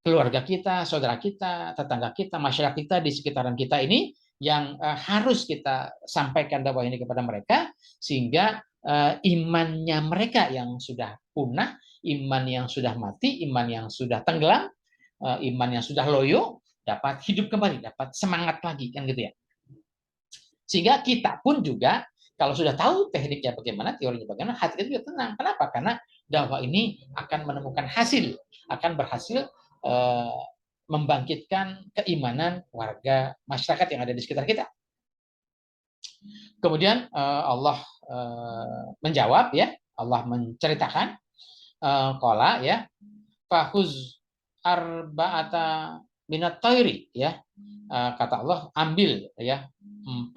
keluarga kita, saudara kita, tetangga kita, masyarakat kita di sekitaran kita ini yang harus kita sampaikan dakwah ini kepada mereka sehingga imannya mereka yang sudah punah, iman yang sudah mati, iman yang sudah tenggelam, iman yang sudah loyo dapat hidup kembali, dapat semangat lagi kan gitu ya. Sehingga kita pun juga kalau sudah tahu tekniknya bagaimana, teorinya bagaimana, hati kita juga tenang. Kenapa? Karena dakwah ini akan menemukan hasil, akan berhasil membangkitkan keimanan warga masyarakat yang ada di sekitar kita. Kemudian Allah menjawab ya, Allah menceritakan qala ya, fahuz arba'ata minat thairi ya. Kata Allah ambil ya 4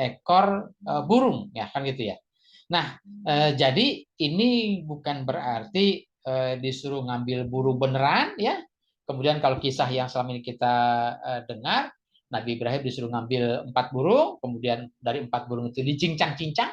ekor burung ya kan gitu ya. Nah, jadi ini bukan berarti disuruh ngambil burung beneran ya. Kemudian kalau kisah yang selama ini kita dengar, Nabi Ibrahim disuruh ngambil 4 burung, kemudian dari 4 burung itu dicincang-cincang,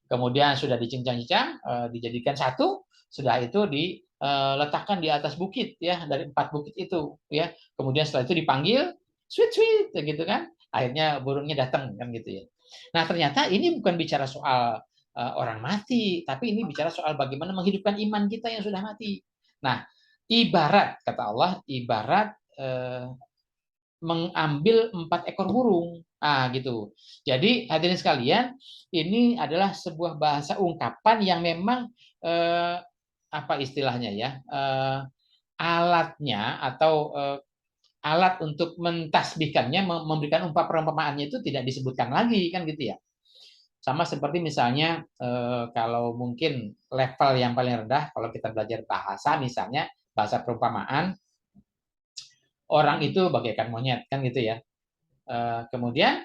kemudian sudah dicincang-cincang, dijadikan satu, sudah itu diletakkan di atas bukit ya, dari 4 bukit itu ya. Kemudian setelah itu dipanggil, sweet sweet gitu kan. Akhirnya burungnya datang kan gitu ya. Nah, ternyata ini bukan bicara soal orang mati, tapi ini bicara soal bagaimana menghidupkan iman kita yang sudah mati. Nah, ibarat kata Allah, ibarat mengambil 4 ekor burung. Gitu. Jadi hadirin sekalian, ini adalah sebuah bahasa ungkapan yang memang apa istilahnya ya? Alatnya atau alat untuk mentasbihkannya, memberikan perumpamaannya itu tidak disebutkan lagi kan gitu ya. Sama seperti misalnya kalau mungkin level yang paling rendah kalau kita belajar bahasa misalnya bahasa perumpamaan, orang itu bagaikan monyet kan gitu ya. Kemudian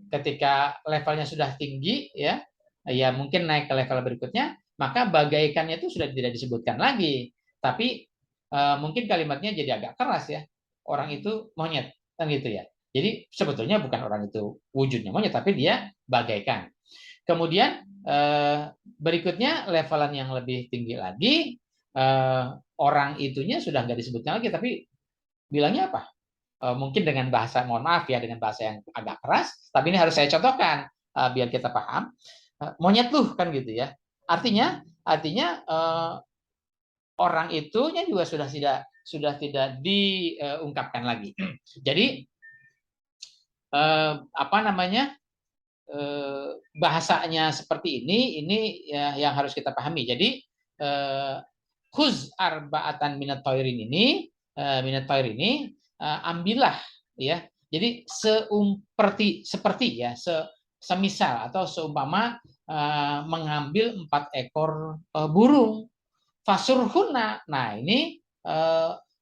ketika levelnya sudah tinggi ya, ya mungkin naik ke level berikutnya, maka bagaikannya itu sudah tidak disebutkan lagi, tapi mungkin kalimatnya jadi agak keras ya. Orang itu monyet kan gitu ya. Jadi sebetulnya bukan orang itu wujudnya monyet, tapi dia bagaikan. Kemudian berikutnya levelan yang lebih tinggi lagi, orang itunya sudah nggak disebutkan lagi, tapi bilangnya apa? Mungkin dengan bahasa, mohon maaf ya, dengan bahasa yang agak keras, tapi ini harus saya contohkan biar kita paham. Monyet tuh kan gitu ya. Artinya orang itunya juga sudah tidak diungkapkan lagi. Jadi apa namanya? Bahasanya seperti ini ya, yang harus kita pahami. Jadi khuz arba'atan minat thairin ini ambillah ya. Jadi seperti ya, semisal atau seumpama mengambil 4 ekor burung. Fasurhuna. Nah, ini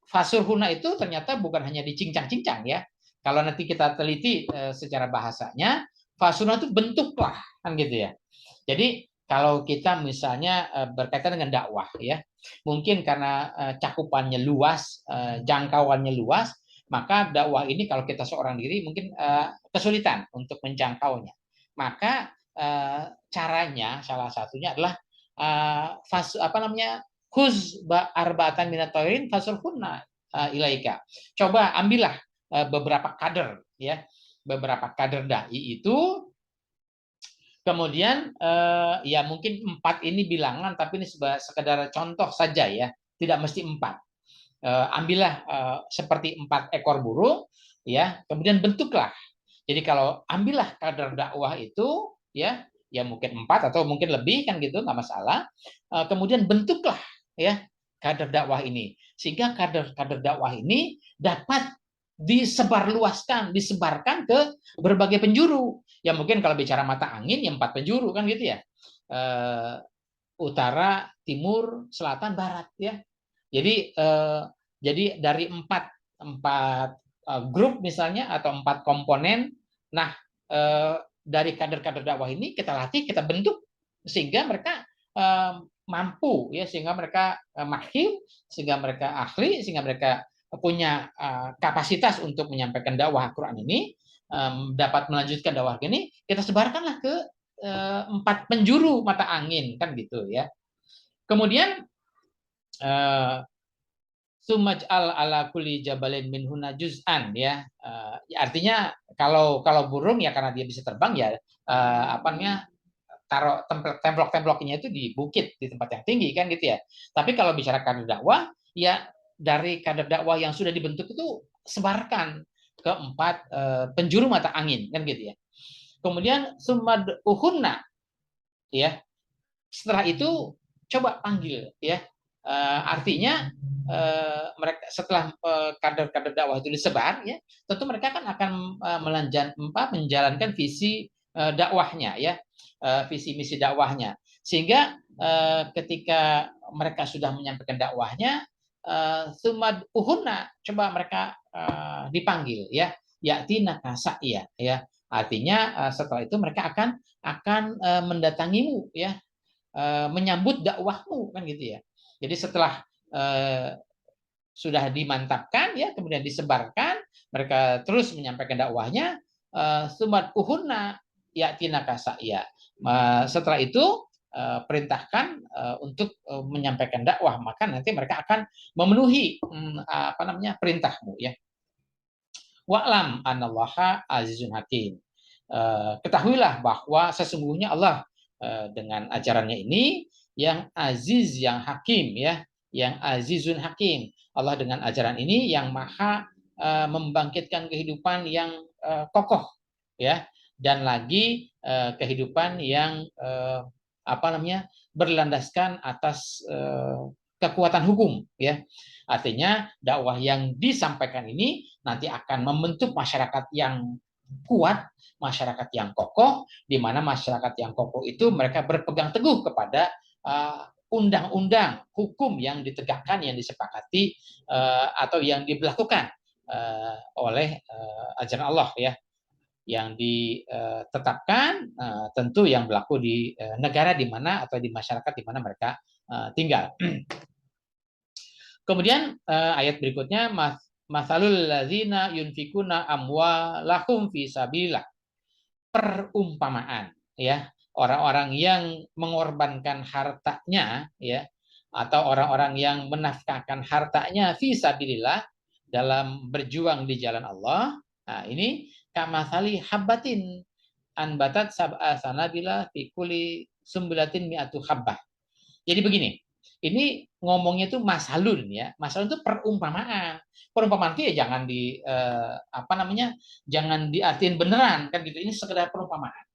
fasurhuna itu ternyata bukan hanya dicincang-cincang ya. Kalau nanti kita teliti secara bahasanya, fasurhuna itu bentuklah kan gitu ya. Jadi kalau kita misalnya berkaitan dengan dakwah ya, mungkin karena cakupannya luas, jangkauannya luas, maka dakwah ini kalau kita seorang diri mungkin kesulitan untuk menjangkaunya. Maka caranya salah satunya adalah apa namanya? Khuz arba'atan minat thairin fasurhunna ilaika. Coba ambillah beberapa kader ya, beberapa kader dai itu. Kemudian ya mungkin 4 ini bilangan, tapi ini sekedar contoh saja ya, tidak mesti 4. Ambillah seperti 4 ekor burung ya, kemudian bentuklah. Jadi kalau ambillah kader dakwah itu ya, ya mungkin 4 atau mungkin lebih kan gitu, nggak masalah. Kemudian bentuklah ya kader dakwah ini, sehingga kader dakwah ini dapat disebarkan ke berbagai penjuru. Ya mungkin kalau bicara mata angin ya 4 penjuru kan gitu ya. Utara, timur, selatan, barat ya. Jadi dari empat grup misalnya atau 4 komponen. Nah, dari kader-kader dakwah ini kita latih, kita bentuk sehingga mereka mampu ya, sehingga mereka mahir, sehingga mereka ahli, sehingga mereka punya kapasitas untuk menyampaikan dakwah Quran ini, dapat melanjutkan dakwah ini, kita sebarkanlah ke 4 penjuru mata angin kan gitu ya. Kemudian sumaj'al ala kulli jabalin minhuna juz'an ya. Artinya kalau burung ya karena dia bisa terbang ya apa namanya, taruh templok-temploknya itu di bukit, di tempat yang tinggi kan gitu ya. Tapi kalau bicara kader dakwah ya, dari kader dakwah yang sudah dibentuk itu sebarkan ke 4 penjuru mata angin kan gitu ya. Kemudian sumad uhunna ya, setelah itu coba panggil ya. Artinya mereka setelah kader-kader dakwah itu disebar ya, tentu mereka kan akan menjalankan visi dakwahnya ya, visi misi dakwahnya, sehingga ketika mereka sudah menyampaikan dakwahnya, sumad uhuna, coba mereka dipanggil ya, yatina kasa ya, artinya setelah itu mereka akan mendatangimu ya, menyambut dakwahmu kan gitu ya. Jadi setelah sudah dimantapkan ya, kemudian disebarkan, mereka terus menyampaikan dakwahnya, sumat uhunna yatina kasa ya. Setelah itu perintahkan untuk menyampaikan dakwah, maka nanti mereka akan memenuhi apa namanya, perintahmu ya. Wa'lam anallaha azizun hakim. Ketahuilah bahwa sesungguhnya Allah dengan ajarannya ini yang aziz, yang hakim ya, yang azizun hakim. Allah dengan ajaran ini yang maha membangkitkan kehidupan yang kokoh ya, dan lagi kehidupan yang apa namanya, berlandaskan atas kekuatan hukum ya. Artinya dakwah yang disampaikan ini nanti akan membentuk masyarakat yang kuat, masyarakat yang kokoh, di mana masyarakat yang kokoh itu mereka berpegang teguh kepada undang-undang hukum yang ditegakkan, yang disepakati atau yang diberlakukan oleh ajaran Allah ya, yang ditetapkan tentu yang berlaku di negara di mana atau di masyarakat di mana mereka tinggal. Kemudian ayat berikutnya, masalul ladzina yunfikuna amwalahum fi sabilillah. Perumpamaan ya, orang-orang yang mengorbankan hartanya ya, atau orang-orang yang menafkahkan hartanya fi sabilillah, dalam berjuang di jalan Allah. Nah, ini kamasali habbatin anbatat sab'a sanabila fi kulli sumbulatin mi'atu habbah. Jadi begini, ini ngomongnya itu masalun ya. Masalun itu perumpamaan. Perumpamaan itu ya jangan apa namanya? Jangan diartiin beneran kan gitu. Ini sekedar perumpamaan.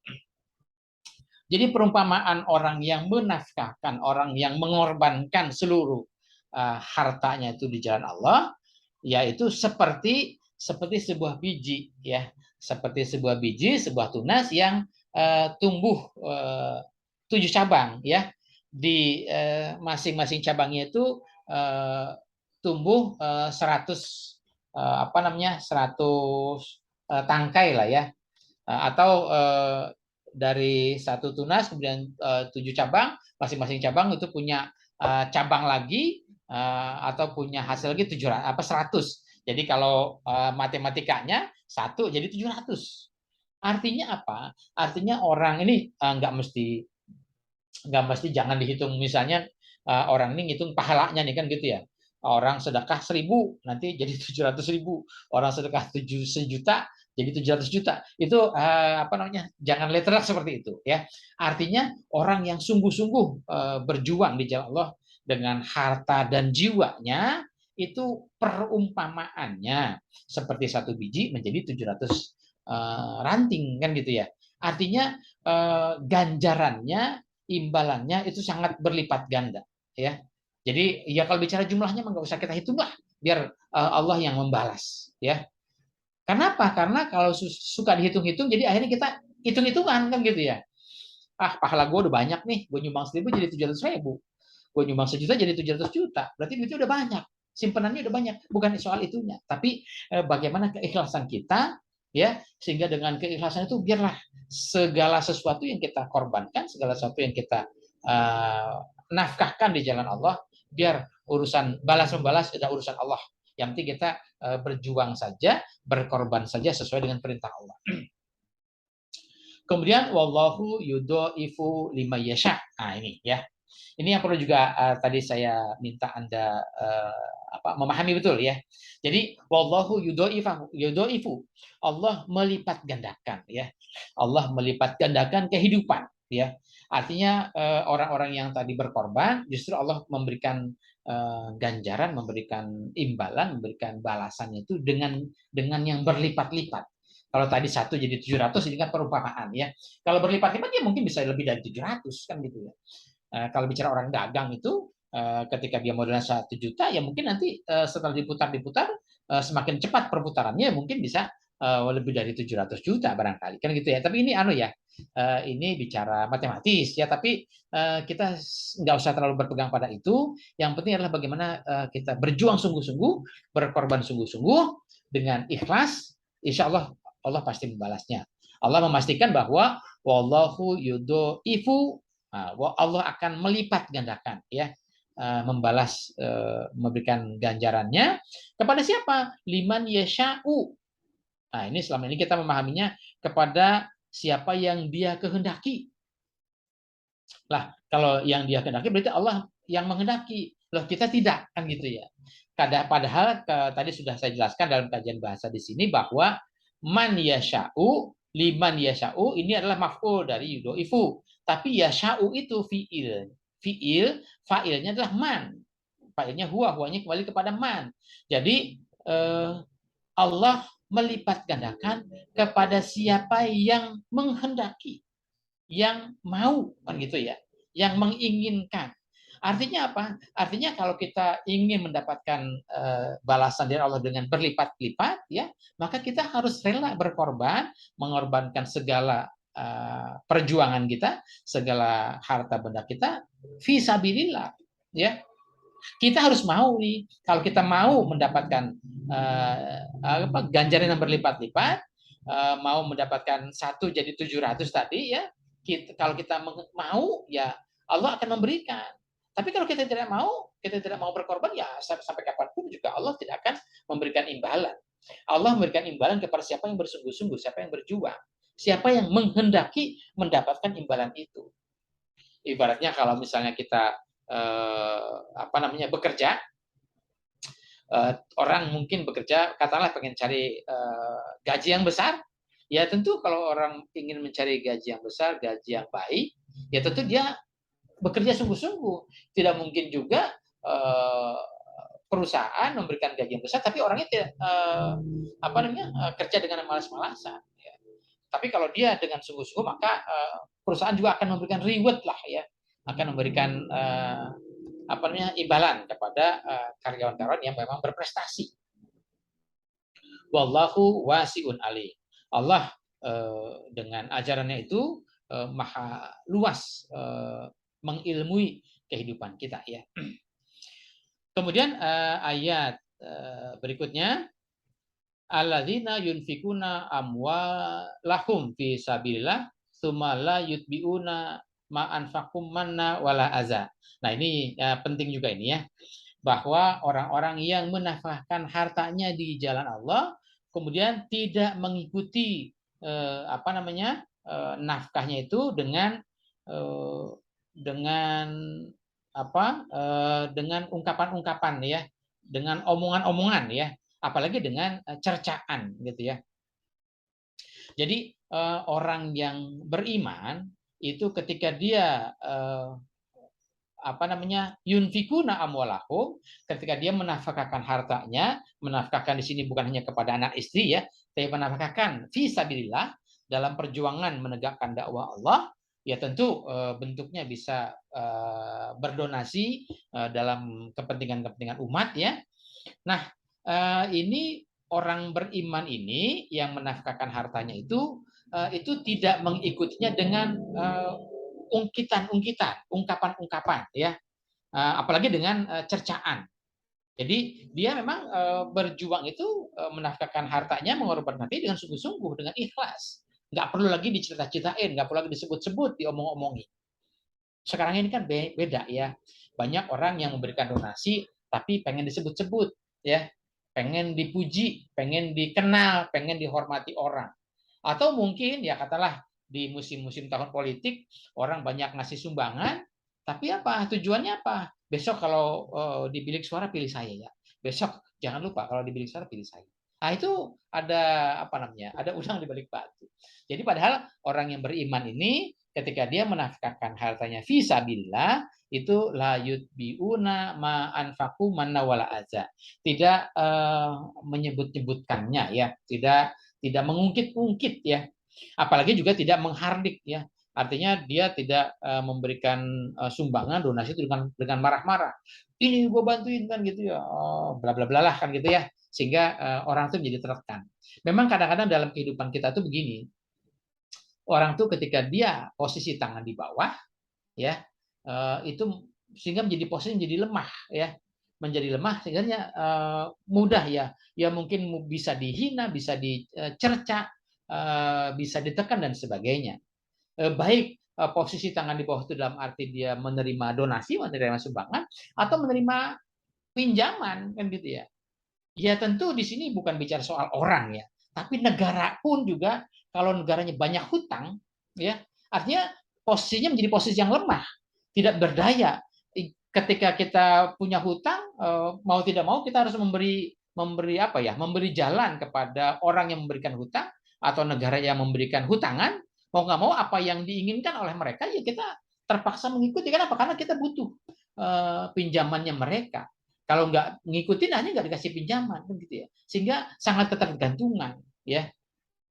Jadi perumpamaan orang yang menafkahkan, orang yang mengorbankan seluruh hartanya itu di jalan Allah, yaitu seperti sebuah biji ya. Seperti sebuah biji, sebuah tunas yang tumbuh 7 cabang ya. Di masing-masing cabangnya itu tumbuh 100 apa namanya, 100 tangkai lah ya, atau dari satu tunas kemudian 7 cabang, masing-masing cabang itu punya cabang lagi atau punya hasil lagi 700 apa 100. Jadi kalau matematikanya 1 jadi 700. Artinya apa? Artinya orang ini nggak mesti jangan dihitung, misalnya orang ini ngitung pahalanya nih kan gitu ya, orang sedekah 1.000 nanti jadi 700.000, orang sedekah 7 sejuta jadi 700 juta, itu apa namanya, jangan letterlek seperti itu ya. Artinya orang yang sungguh-sungguh berjuang di jalan Allah dengan harta dan jiwanya, itu perumpamaannya seperti satu biji menjadi 700 ranting kan gitu ya. Artinya ganjarannya, imbalannya itu sangat berlipat ganda ya. Jadi ya kalau bicara jumlahnya nggak usah kita hitung lah, biar Allah yang membalas ya. Kenapa? Karena kalau suka dihitung-hitung jadi akhirnya kita hitung-hitungan kan gitu ya. Ah, pahala gue udah banyak nih, gue nyumbang 1.000 jadi 700.000. gue nyumbang 1 juta jadi 700 juta. Berarti duitnya udah banyak. Simpenannya udah banyak. Bukan soal itunya. Tapi bagaimana keikhlasan kita, ya, sehingga dengan keikhlasan itu biarlah segala sesuatu yang kita korbankan, segala sesuatu yang kita nafkahkan di jalan Allah, biar urusan balas membalas adalah urusan Allah. Yang penting kita berjuang saja, berkorban saja sesuai dengan perintah Allah. Kemudian wallahu yudhaifu liman yasha. Nah, ini ya. Ini yang perlu juga tadi saya minta Anda memahami betul ya. Jadi wallahu yudhaifu. Allah melipat gandakan ya. Allah melipat gandakan kehidupan ya. Artinya orang-orang yang tadi berkorban justru Allah memberikan ganjaran, memberikan imbalan, memberikan balasannya itu dengan yang berlipat-lipat. Kalau tadi 1 jadi 700, ini kan perumpamaan ya. Kalau berlipat-lipat ya mungkin bisa lebih dari 700 kan gitu ya. Kalau bicara orang dagang itu ketika dia modalnya 1 juta ya mungkin nanti setelah diputar semakin cepat perputarannya mungkin bisa lebih dari 700 juta barangkali kan gitu ya. Tapi ini ini bicara matematis ya, tapi kita nggak usah terlalu berpegang pada itu. Yang penting adalah bagaimana kita berjuang sungguh-sungguh, berkorban sungguh-sungguh dengan ikhlas, insya Allah Allah pasti membalasnya. Allah memastikan bahwa wallahu yudhaifu, Allah akan melipat gandakan ya, membalas, memberikan ganjarannya kepada siapa? Liman yasha'u. Nah, ini selama ini kita memahaminya kepada siapa yang dia kehendaki. Lah, kalau yang dia kehendaki berarti Allah yang menghendaki. Loh, kita tidak kan gitu ya. Padahal tadi sudah saya jelaskan dalam kajian bahasa di sini bahwa man yasha'u, liman yasha'u ini adalah maf'ul dari yudhaifu. Tapi yasha'u itu fi'il. Fa'ilnya adalah man. Fa'ilnya huwanya kembali kepada man. Jadi Allah melipat gandakan kepada siapa yang menghendaki, yang mau kan gitu ya, yang menginginkan. Artinya apa? Artinya kalau kita ingin mendapatkan balasan dari Allah dengan berlipat-lipat ya, maka kita harus rela berkorban, mengorbankan segala perjuangan kita, segala harta benda kita fi sabilillah ya. Kita harus mau nih, kalau kita mau mendapatkan ganjaran yang berlipat-lipat, mau mendapatkan 1 jadi 700 tadi ya, kalau kita mau ya Allah akan memberikan. Tapi kalau kita tidak mau berkorban ya sampai kapanpun juga Allah tidak akan memberikan imbalan. Allah memberikan imbalan kepada siapa yang bersungguh-sungguh, siapa yang berjuang, siapa yang menghendaki mendapatkan imbalan itu. Ibaratnya kalau misalnya kita bekerja, orang mungkin bekerja katakanlah pengen cari gaji yang besar, ya tentu kalau orang ingin mencari gaji yang besar, gaji yang baik, ya tentu dia bekerja sungguh-sungguh. Tidak mungkin juga perusahaan memberikan gaji yang besar tapi orangnya tidak kerja dengan malas-malasan ya. Tapi kalau dia dengan sungguh-sungguh maka perusahaan juga akan memberikan reward lah ya, akan memberikan imbalan kepada karyawan-karyawan yang memang berprestasi. Wallahu wasi'un alim. Allah dengan ajarannya itu maha luas mengilmui kehidupan kita ya. Kemudian ayat berikutnya, alladzina yunfikuna amwalahum fi sabilillah tsumma la yutbiuna ma anfaqum manna wala aza. Nah, ini penting juga ini ya, bahwa orang-orang yang menafkahkan hartanya di jalan Allah kemudian tidak mengikuti nafkahnya itu dengan ungkapan-ungkapan ya, dengan omongan-omongan ya, apalagi dengan cercaan gitu ya. Jadi orang yang beriman itu ketika dia yunfikuna amwalahum, ketika dia menafkahkan hartanya, menafkahkan di sini bukan hanya kepada anak istri ya, tapi menafkahkan fi sabilillah dalam perjuangan menegakkan dakwah Allah, ya tentu bentuknya bisa berdonasi dalam kepentingan-kepentingan umat ya. Nah, ini orang beriman ini yang menafkahkan hartanya itu tidak mengikutinya dengan ungkitan-ungkitan, ungkapan-ungkapan ya. apalagi dengan cercaan. Jadi dia memang berjuang itu menafkahkan hartanya, mengorbankan hati dengan sungguh-sungguh, dengan ikhlas. Nggak perlu lagi dicita-citain, nggak perlu lagi disebut-sebut, diomong-omongin. Sekarang ini kan beda ya. Banyak orang yang memberikan donasi tapi pengen disebut-sebut ya, pengen dipuji, pengen dikenal, pengen dihormati orang. Atau mungkin ya katalah di musim-musim tahun politik orang banyak ngasih sumbangan, tapi apa tujuannya apa? Besok kalau di bilik suara pilih saya ya. Besok jangan lupa kalau di bilik suara pilih saya. Nah, itu ada apa namanya? Ada udang di balik batu. Jadi padahal orang yang beriman ini ketika dia menafkahkan hartanya fisabilillah itu la yutbiuna ma anfaqu manna wala aza. Tidak menyebut-nyebutkannya ya, tidak mengungkit-ungkit ya. Apalagi juga tidak menghardik ya. Artinya dia tidak memberikan sumbangan donasi itu dengan marah-marah. Ini gue bantuin kan gitu ya, bla bla bla lah kan gitu ya, sehingga orang itu menjadi tertekan. Memang kadang-kadang dalam kehidupan kita tuh begini, orang tuh ketika dia posisi tangan di bawah ya, itu sehingga menjadi posisi menjadi lemah ya, menjadi lemah sehingga mudah ya, ya mungkin bisa dihina, bisa dicerca, bisa ditekan dan sebagainya. Baik posisi tangan di bawah itu dalam arti dia menerima donasi, menerima sumbangan, atau menerima pinjaman kan gitu ya. Ya tentu di sini bukan bicara soal orang ya, tapi negara pun juga kalau negaranya banyak hutang, ya artinya posisinya menjadi posisi yang lemah, tidak berdaya. Ketika kita punya hutang, mau tidak mau kita harus memberi apa ya, memberi jalan kepada orang yang memberikan hutang atau negara yang memberikan hutangan. Mau nggak mau apa yang diinginkan oleh mereka ya kita terpaksa mengikuti. Kenapa? Karena kita butuh pinjamannya mereka. Kalau nggak ngikutin hanya nggak dikasih pinjaman begitu ya, sehingga sangat ketergantungan ya.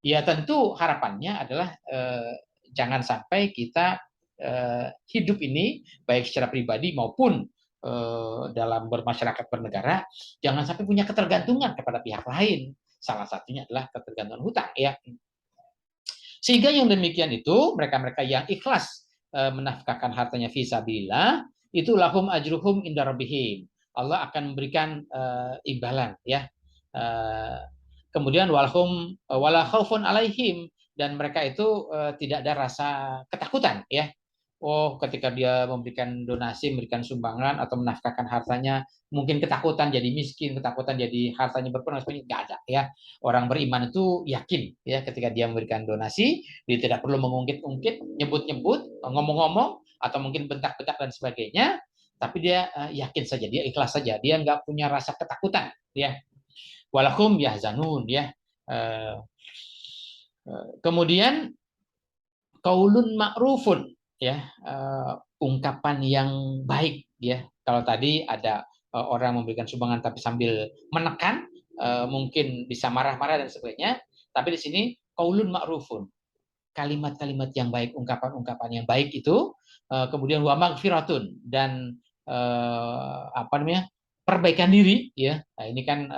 Ya tentu harapannya adalah jangan sampai kita hidup ini baik secara pribadi maupun dalam bermasyarakat bernegara jangan sampai punya ketergantungan kepada pihak lain. Salah satunya adalah ketergantungan hutang ya. Sehingga yang demikian itu mereka-mereka yang ikhlas menafkahkan hartanya fisabilillah itu lahum ajruhum inda rabbihim. Allah akan memberikan imbalan ya. Kemudian walhum wala khaufun alaihim, dan mereka itu tidak ada rasa ketakutan ya. Oh, ketika dia memberikan donasi, memberikan sumbangan atau menafkahkan hartanya, mungkin ketakutan jadi miskin, ketakutan jadi hartanya berkurang, sebenarnya nggak ada ya. Orang beriman itu yakin ya ketika dia memberikan donasi, dia tidak perlu mengungkit-ungkit, nyebut-nyebut, ngomong-ngomong, atau mungkin bentak-bentak dan sebagainya, tapi dia yakin saja, dia ikhlas saja, dia nggak punya rasa ketakutan ya. Walakum yahzanun ya. Kemudian kaulun ma'rufun ya, ungkapan yang baik ya. Kalau tadi ada orang memberikan sumbangan tapi sambil menekan, mungkin bisa marah-marah dan sebagainya, tapi di sini kaulun ma'rufun, kalimat-kalimat yang baik, ungkapan-ungkapan yang baik itu, kemudian wa maghfiratun, dan apa namanya, perbaikan diri ya. Nah, ini kan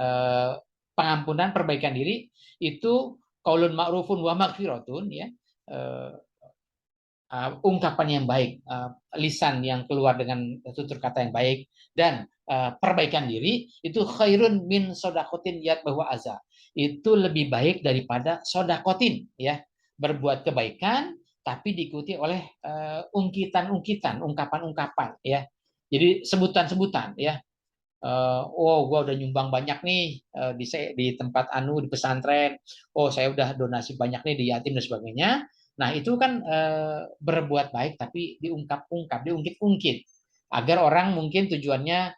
pengampunan, perbaikan diri itu qaulun ma'rufun wa maghfiratun ya. Eh, Ungkapan yang baik, lisan yang keluar dengan tutur kata yang baik, dan perbaikan diri itu khairun min sodakotin yat bahwa aza, itu lebih baik daripada sodakotin ya, berbuat kebaikan tapi diikuti oleh ungkitan-ungkitan, ungkapan-ungkapan ya, jadi sebutan-sebutan ya. Oh, gua udah nyumbang banyak nih di tempat anu di pesantren. Oh, saya udah donasi banyak nih di yatim dan sebagainya. Nah, itu kan berbuat baik tapi diungkap-ungkap, diungkit-ungkit agar orang mungkin tujuannya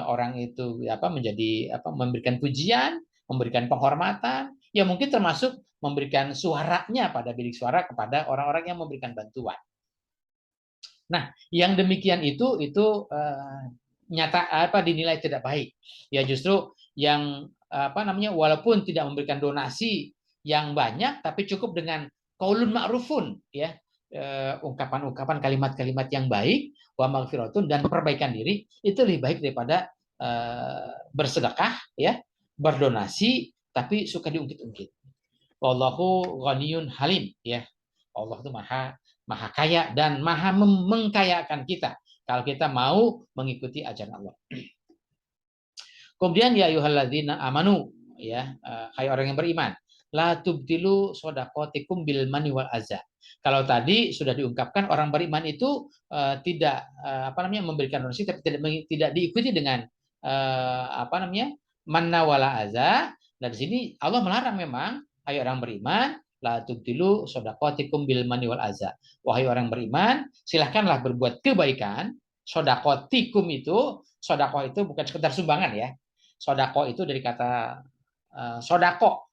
orang itu apa menjadi apa, memberikan pujian, memberikan penghormatan, ya mungkin termasuk memberikan suaranya pada bilik suara kepada orang-orang yang memberikan bantuan. Nah, yang demikian itu nyata apa dinilai tidak baik. Ya justru yang apa namanya, walaupun tidak memberikan donasi yang banyak tapi cukup dengan qaulun ma'rufun ya, ungkapan-ungkapan, kalimat-kalimat yang baik, wa maghfiratun, dan perbaikan diri itu lebih baik daripada bersedekah ya, berdonasi tapi suka diungkit-ungkit. Wallahu ghaniyun halim ya. Allah itu maha maha kaya dan maha mengkayakan kita. Kalau kita mau mengikuti ajaran Allah. Kemudian ya ayyuhalladzina amanu, ya, hai orang yang beriman, la tubtilu shadaqatikum bil manni wal azza. Kalau tadi sudah diungkapkan orang beriman itu tidak apa namanya memberikan donasi tapi tidak diikuti dengan apa namanya manna wala azza. Dan di sini Allah melarang memang, hai orang beriman, la tubtilu shadaqatikum bil manni wal azza. Wahai orang beriman, silahkanlah berbuat kebaikan. Shadaqatikum itu, sedekah itu bukan sekedar sumbangan ya. Sodako itu dari kata sodako,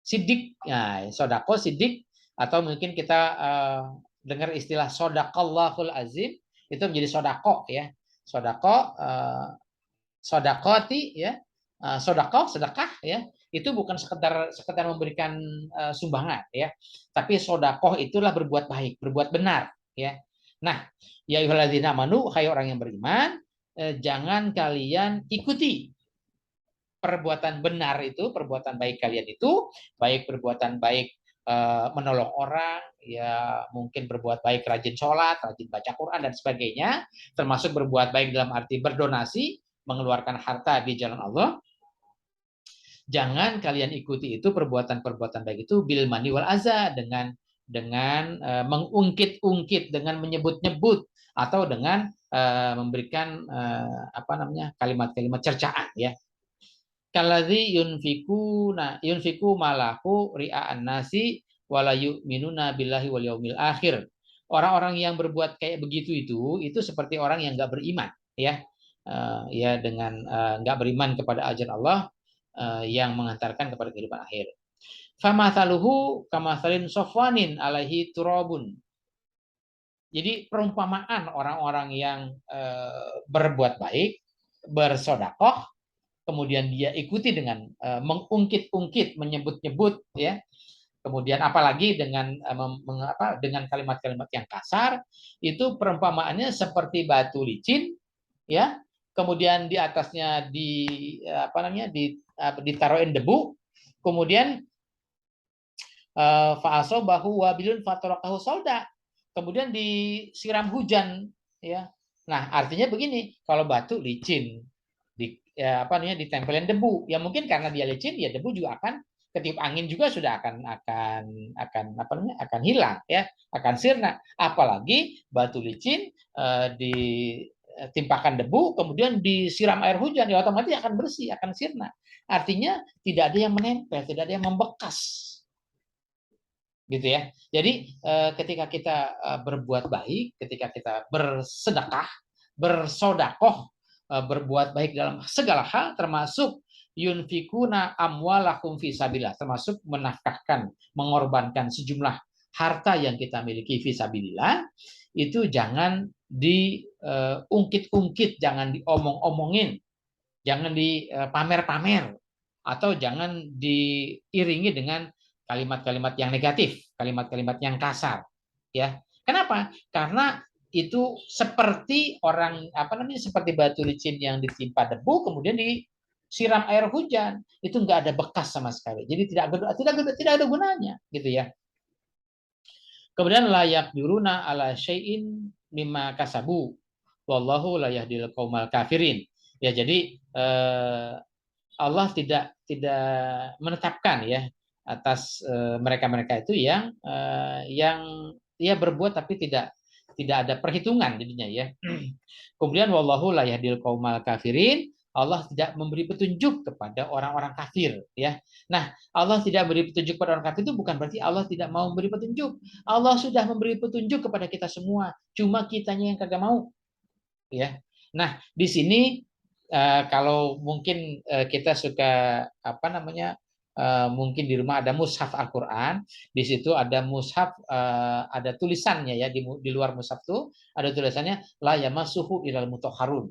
sidik. Nah, sodako, sidik, atau mungkin kita dengar istilah sodakallahul azim, itu menjadi sodako ya. Sodako, sodakoti ya, sodako, sedekah ya. Itu bukan sekedar memberikan sumbangan ya, tapi sodako itulah berbuat baik, berbuat benar ya. Nah, ya ayyuhalladzina amanu, hai orang yang beriman, jangan kalian ikuti perbuatan benar itu, perbuatan baik kalian itu, baik perbuatan baik menolong orang, ya mungkin berbuat baik rajin sholat, rajin baca Quran dan sebagainya, termasuk berbuat baik dalam arti berdonasi, mengeluarkan harta di jalan Allah. Jangan kalian ikuti itu perbuatan-perbuatan baik itu bil mani wal aza, dengan mengungkit-ungkit, dengan menyebut-nyebut, atau dengan memberikan apa namanya kalimat-kalimat cercaan ya. Kaladzi yunfiku malahu ria'an nasi wala yu'minuna billahi wal yaumil akhir. Orang-orang yang berbuat kayak begitu itu seperti orang yang nggak beriman ya. Ya dengan nggak beriman kepada ajaran Allah yang mengantarkan kepada kehidupan akhir. Famathaluhu kamathalin sofwanin alaihi turabun. Jadi perumpamaan orang-orang yang berbuat baik, bersodakoh, kemudian dia ikuti dengan mengungkit-ungkit, menyebut-nyebut ya. Kemudian apalagi dengan dengan kalimat-kalimat yang kasar, itu perumpamaannya seperti batu licin ya. Kemudian di atasnya ditaruhin debu, kemudian fa'asobahu wabilun fatarakahu solda. Kemudian disiram hujan ya. Nah, artinya begini, kalau batu licin ditempelin debu, ya mungkin karena dia licin ya debu juga akan ketiup angin juga sudah akan hilang ya, akan sirna. Apalagi batu licin ditimpakan debu kemudian disiram air hujan, ya otomatis akan bersih, akan sirna. Artinya tidak ada yang menempel, tidak ada yang membekas gitu ya. Jadi ketika kita berbuat baik, ketika kita bersedekah, bersodakoh, berbuat baik dalam segala hal, termasuk yunfikuna amwalakum fisabilillah, termasuk menafkahkan, mengorbankan sejumlah harta yang kita miliki fisabilillah, itu jangan diungkit-ungkit, jangan diomong-omongin, jangan dipamer-pamer, atau jangan diiringi dengan kalimat-kalimat yang negatif, kalimat-kalimat yang kasar ya. Kenapa? Karena itu seperti seperti batu licin yang ditimpa debu kemudian disiram air hujan, itu nggak ada bekas sama sekali, jadi tidak ada gunanya gitu ya. Kemudian layak diruna ala syai'in mimma kasabu wallahu la yahdil qaumal kafirin ya. Jadi Allah tidak menetapkan ya atas mereka-mereka itu yang dia berbuat tapi tidak ada perhitungan jadinya ya. Kemudian wallahu la yahdil qaumal kafirin, Allah tidak memberi petunjuk kepada orang-orang kafir ya. Nah, Allah tidak memberi petunjuk kepada orang kafir itu bukan berarti Allah tidak mau memberi petunjuk. Allah sudah memberi petunjuk kepada kita semua, cuma kitanya yang kagak mau ya. Nah, di sini kalau mungkin kita suka mungkin di rumah ada mushaf Al-Qur'an, di situ ada mushaf ada tulisannya ya, di luar mushaf itu ada tulisannya la yamassuhu ilal mutahharun.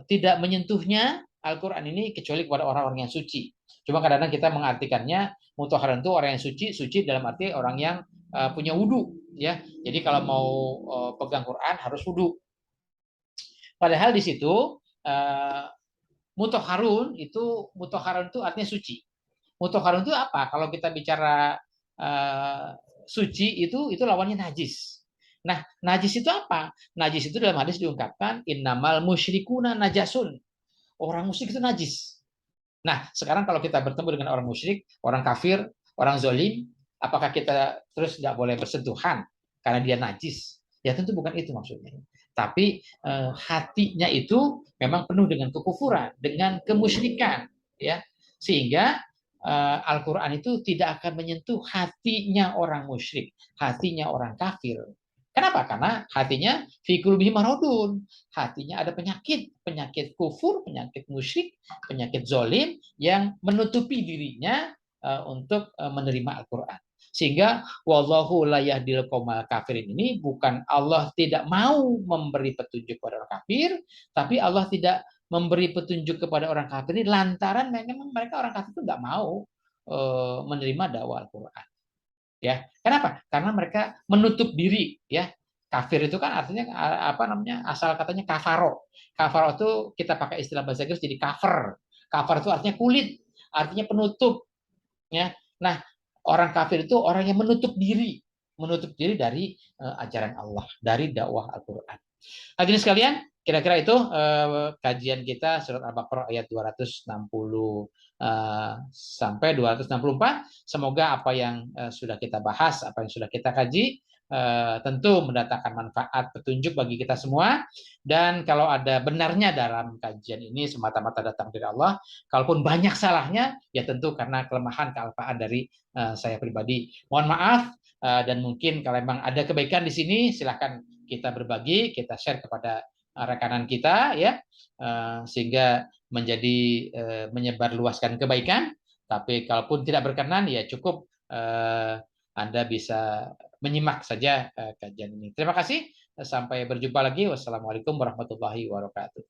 Tidak menyentuhnya Al-Qur'an ini kecuali kepada orang-orang yang suci. Cuma kadang-kadang kita mengartikannya mutahharun itu orang yang suci dalam arti orang yang punya wudu ya. Jadi kalau mau pegang Quran harus wudu. Padahal di situ mutahharun itu artinya suci. Mutahharun itu apa? Kalau kita bicara suci itu lawannya najis. Nah, najis itu apa? Najis itu dalam hadis diungkapkan innamal musyrikuna najasun. Orang musyrik itu najis. Nah, sekarang kalau kita bertemu dengan orang musyrik, orang kafir, orang zolim, apakah kita terus nggak boleh bersentuhan karena dia najis? Ya tentu bukan itu maksudnya. Tapi hatinya itu memang penuh dengan kekufuran, dengan kemusyrikan, ya. Sehingga Al-Quran itu tidak akan menyentuh hatinya orang musyrik, hatinya orang kafir. Kenapa? Karena hatinya fi qulubihi maradun. Hatinya ada penyakit, penyakit kufur, penyakit musyrik, penyakit zolim yang menutupi dirinya untuk menerima Al-Quran. Sehingga wallahu la yahdil qaumal kafirin ini bukan Allah tidak mau memberi petunjuk kepada orang kafir, tapi Allah tidak memberi petunjuk kepada orang kafir ini lantaran memang mereka orang kafir itu nggak mau menerima dakwah Al-Quran. Ya, kenapa? Karena mereka menutup diri, ya. Kafir itu kan artinya apa namanya? Asal katanya kafaro. Kafaro itu kita pakai istilah bahasa Inggris jadi cover. Cover itu artinya kulit, artinya penutup, ya. Nah, orang kafir itu orang yang menutup diri dari ajaran Allah, dari dakwah Al-Qur'an. Hadirin sekalian, kira-kira itu kajian kita surat Al-Baqarah ayat 260 sampai 264. Semoga apa yang sudah kita bahas, apa yang sudah kita kaji tentu mendatangkan manfaat petunjuk bagi kita semua. Dan kalau ada benarnya dalam kajian ini semata-mata datang dari Allah, kalaupun banyak salahnya ya tentu karena kelemahan kealpaan dari saya pribadi. Mohon maaf dan mungkin kalau memang ada kebaikan di sini silahkan kita berbagi, kita share kepada rekanan kita, ya, sehingga menjadi menyebarluaskan kebaikan. Tapi kalaupun tidak berkenan, ya cukup Anda bisa menyimak saja kajian ini. Terima kasih. Sampai berjumpa lagi. Wassalamualaikum warahmatullahi wabarakatuh.